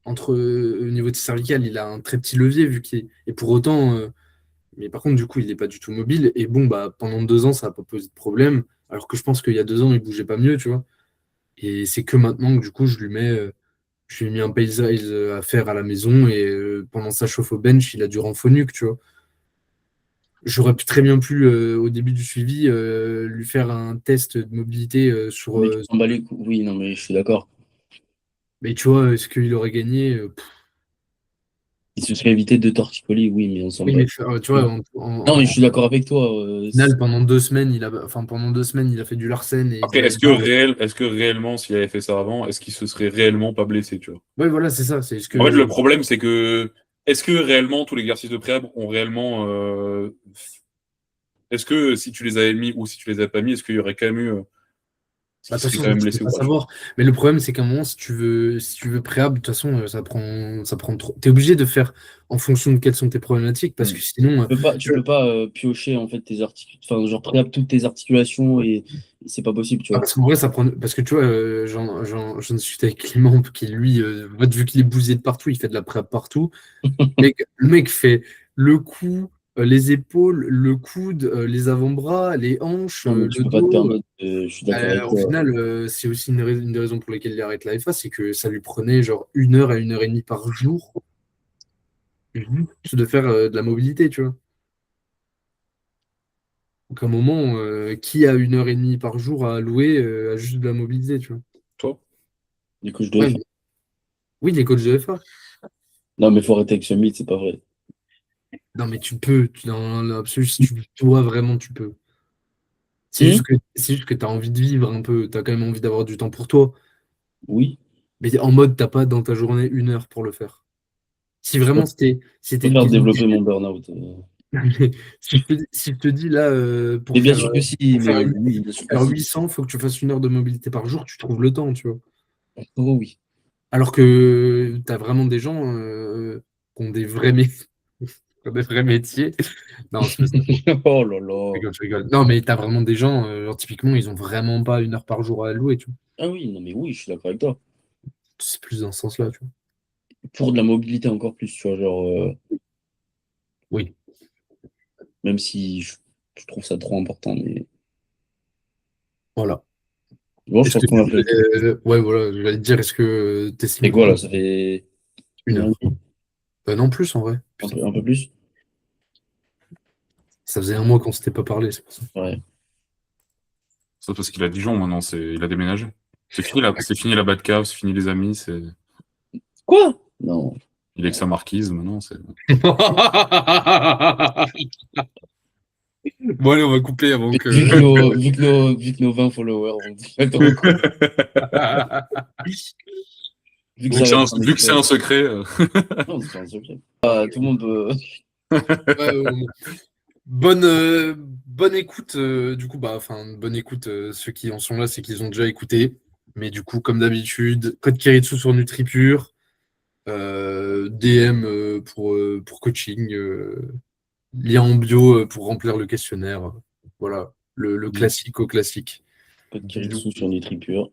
[SPEAKER 1] Entre au niveau de cervical, il a un très petit levier vu qu'il est. Et pour autant, mais par contre, du coup, il n'est pas du tout mobile. Et bon, bah, pendant 2 ans, ça n'a pas posé de problème. Alors que je pense qu'il y a 2 ans, il bougeait pas mieux, tu vois. Et c'est que maintenant que du coup, je lui ai mis un pace à faire à la maison. Et pendant sa chauffe au bench, il a du renphonique, tu vois. J'aurais très bien pu, au début du suivi, lui faire un test de mobilité sur.
[SPEAKER 3] Mais tu t'en bats les couilles. Oui, non, mais je suis d'accord.
[SPEAKER 1] Mais tu vois, est-ce qu'il aurait gagné?
[SPEAKER 3] Il se serait évité de torticolis, oui, mais on s'en
[SPEAKER 1] Oui,
[SPEAKER 3] bat.
[SPEAKER 1] mais tu vois,
[SPEAKER 3] Non, mais je suis d'accord avec toi.
[SPEAKER 1] final, pendant 2 semaines, il a fait du Larsen et
[SPEAKER 2] après,
[SPEAKER 1] de la barre.
[SPEAKER 2] est-ce que réellement, s'il avait fait ça avant, est-ce qu'il se serait réellement pas blessé, tu vois?
[SPEAKER 1] Oui, voilà, c'est ça. C'est ce
[SPEAKER 2] En fait, le
[SPEAKER 1] que.
[SPEAKER 2] problème, c'est que est-ce que réellement tous l'exercice de préhab ont réellement. Est-ce que si tu les avais mis ou si tu les avais pas mis, est-ce qu'il y aurait quand même eu. Est-ce
[SPEAKER 1] Bah,
[SPEAKER 2] qu'il
[SPEAKER 1] de toute
[SPEAKER 2] serait
[SPEAKER 1] façon,
[SPEAKER 2] quand même
[SPEAKER 1] tu peux
[SPEAKER 2] blessé ou
[SPEAKER 1] pas
[SPEAKER 2] pas, tu vois?
[SPEAKER 1] savoir. Mais le problème, c'est qu'à un moment, si tu veux préhab, de toute façon, ça prend trop. T'es obligé de faire en fonction de quelles sont tes problématiques, parce que
[SPEAKER 2] Hmm.
[SPEAKER 1] sinon,
[SPEAKER 3] Tu peux pas piocher en fait tes articulations, enfin genre préhab toutes tes articulations et c'est pas possible, tu vois.
[SPEAKER 1] parce qu'en vrai, ça prend. Parce que tu vois, j'en discutais avec Clément, qui lui, en fait, vu qu'il est bousillé de partout, il fait de la préhab partout. Le mec fait le cou, les épaules, le coude, les avant-bras, les hanches,
[SPEAKER 3] Non, mais tu
[SPEAKER 1] le
[SPEAKER 3] peux pas te
[SPEAKER 1] dos.
[SPEAKER 3] permettre. Je suis d'accord avec
[SPEAKER 1] Au
[SPEAKER 3] toi.
[SPEAKER 1] final, c'est aussi une des raisons pour lesquelles il arrête la FA, c'est que ça lui prenait genre 1 heure à 1 heure et demie par jour juste de faire de la mobilité, tu vois. Donc à un moment, qui a 1 heure et demie par jour à allouer à juste de la mobilité, tu vois.
[SPEAKER 2] Toi?
[SPEAKER 3] Du coup, je dois
[SPEAKER 1] Ouais,
[SPEAKER 3] faire.
[SPEAKER 1] oui, les coachs de FA.
[SPEAKER 3] Non, mais faut arrêter avec ce mythe, c'est pas vrai.
[SPEAKER 1] Non, mais tu peux, dans l'absolu, si tu dois vraiment, tu peux. C'est juste que tu as envie de vivre un peu, tu as quand même envie d'avoir du temps pour toi.
[SPEAKER 3] Oui,
[SPEAKER 1] Mais en mode, t'as pas dans ta journée 1 heure pour le faire. Si vraiment
[SPEAKER 3] je préfère développer mon burn-out.
[SPEAKER 1] si je te dis là,
[SPEAKER 3] Mais bien sûr que si,
[SPEAKER 1] pour faire,
[SPEAKER 3] mais oui, bien sûr que
[SPEAKER 1] faire
[SPEAKER 3] si.
[SPEAKER 1] 800, faut que tu fasses 1 heure de mobilité par jour, tu trouves le temps, tu vois.
[SPEAKER 3] Oh oui.
[SPEAKER 1] Alors que t'as vraiment des gens qui ont des vrais métiers. Non, c'est pas ça.
[SPEAKER 3] Oh là là.
[SPEAKER 1] Je rigole. Non, mais t'as vraiment des gens, genre, typiquement, ils ont vraiment pas 1 heure par jour à allouer, tu vois.
[SPEAKER 3] Ah oui, non mais oui, je suis d'accord avec toi.
[SPEAKER 1] C'est plus dans ce sens-là, tu vois.
[SPEAKER 3] Pour de la mobilité encore plus, tu vois, genre,
[SPEAKER 1] Oui.
[SPEAKER 3] même si je trouve ça trop important, mais
[SPEAKER 1] Voilà.
[SPEAKER 3] bon, je
[SPEAKER 1] Est-ce
[SPEAKER 3] pense
[SPEAKER 1] que
[SPEAKER 3] qu'on
[SPEAKER 1] du
[SPEAKER 3] a
[SPEAKER 1] coup,
[SPEAKER 3] fait le tour.
[SPEAKER 1] ouais, voilà, j'allais te dire, est-ce que
[SPEAKER 3] Et
[SPEAKER 1] t'estimes
[SPEAKER 3] quoi
[SPEAKER 1] qu'on
[SPEAKER 3] là, ça fait
[SPEAKER 1] 1 heure?
[SPEAKER 3] 1 heure et demie,
[SPEAKER 1] Non, plus en vrai. Putain.
[SPEAKER 3] un peu plus?
[SPEAKER 1] Ça faisait 1 mois qu'on s'était pas parlé, c'est pour ça.
[SPEAKER 3] Ouais.
[SPEAKER 2] Ça parce qu'il a Dijon maintenant, il a déménagé. C'est fini la Batcave, c'est fini les amis,
[SPEAKER 3] Quoi? Non.
[SPEAKER 2] il est que sa marquise maintenant.
[SPEAKER 1] Bon, allez, on va couper avant que.
[SPEAKER 3] Vu que nos 20 followers vont être au courant, vu que ça va être un
[SPEAKER 2] Vu que c'est un
[SPEAKER 3] extrait.
[SPEAKER 2] secret.
[SPEAKER 3] Non, c'est pas un secret. Ah, tout le monde peut.
[SPEAKER 1] Ouais, bonne, bonne écoute. Du coup, bah, enfin, bonne écoute. Ceux qui en sont là, c'est qu'ils ont déjà écouté. Mais du coup, comme d'habitude, code Kiritsu sur NutriPure, DM pour coaching, lien en bio pour remplir le questionnaire. Voilà, le classique au classique.
[SPEAKER 3] Code
[SPEAKER 1] Du
[SPEAKER 3] Kiritsu sur NutriPure.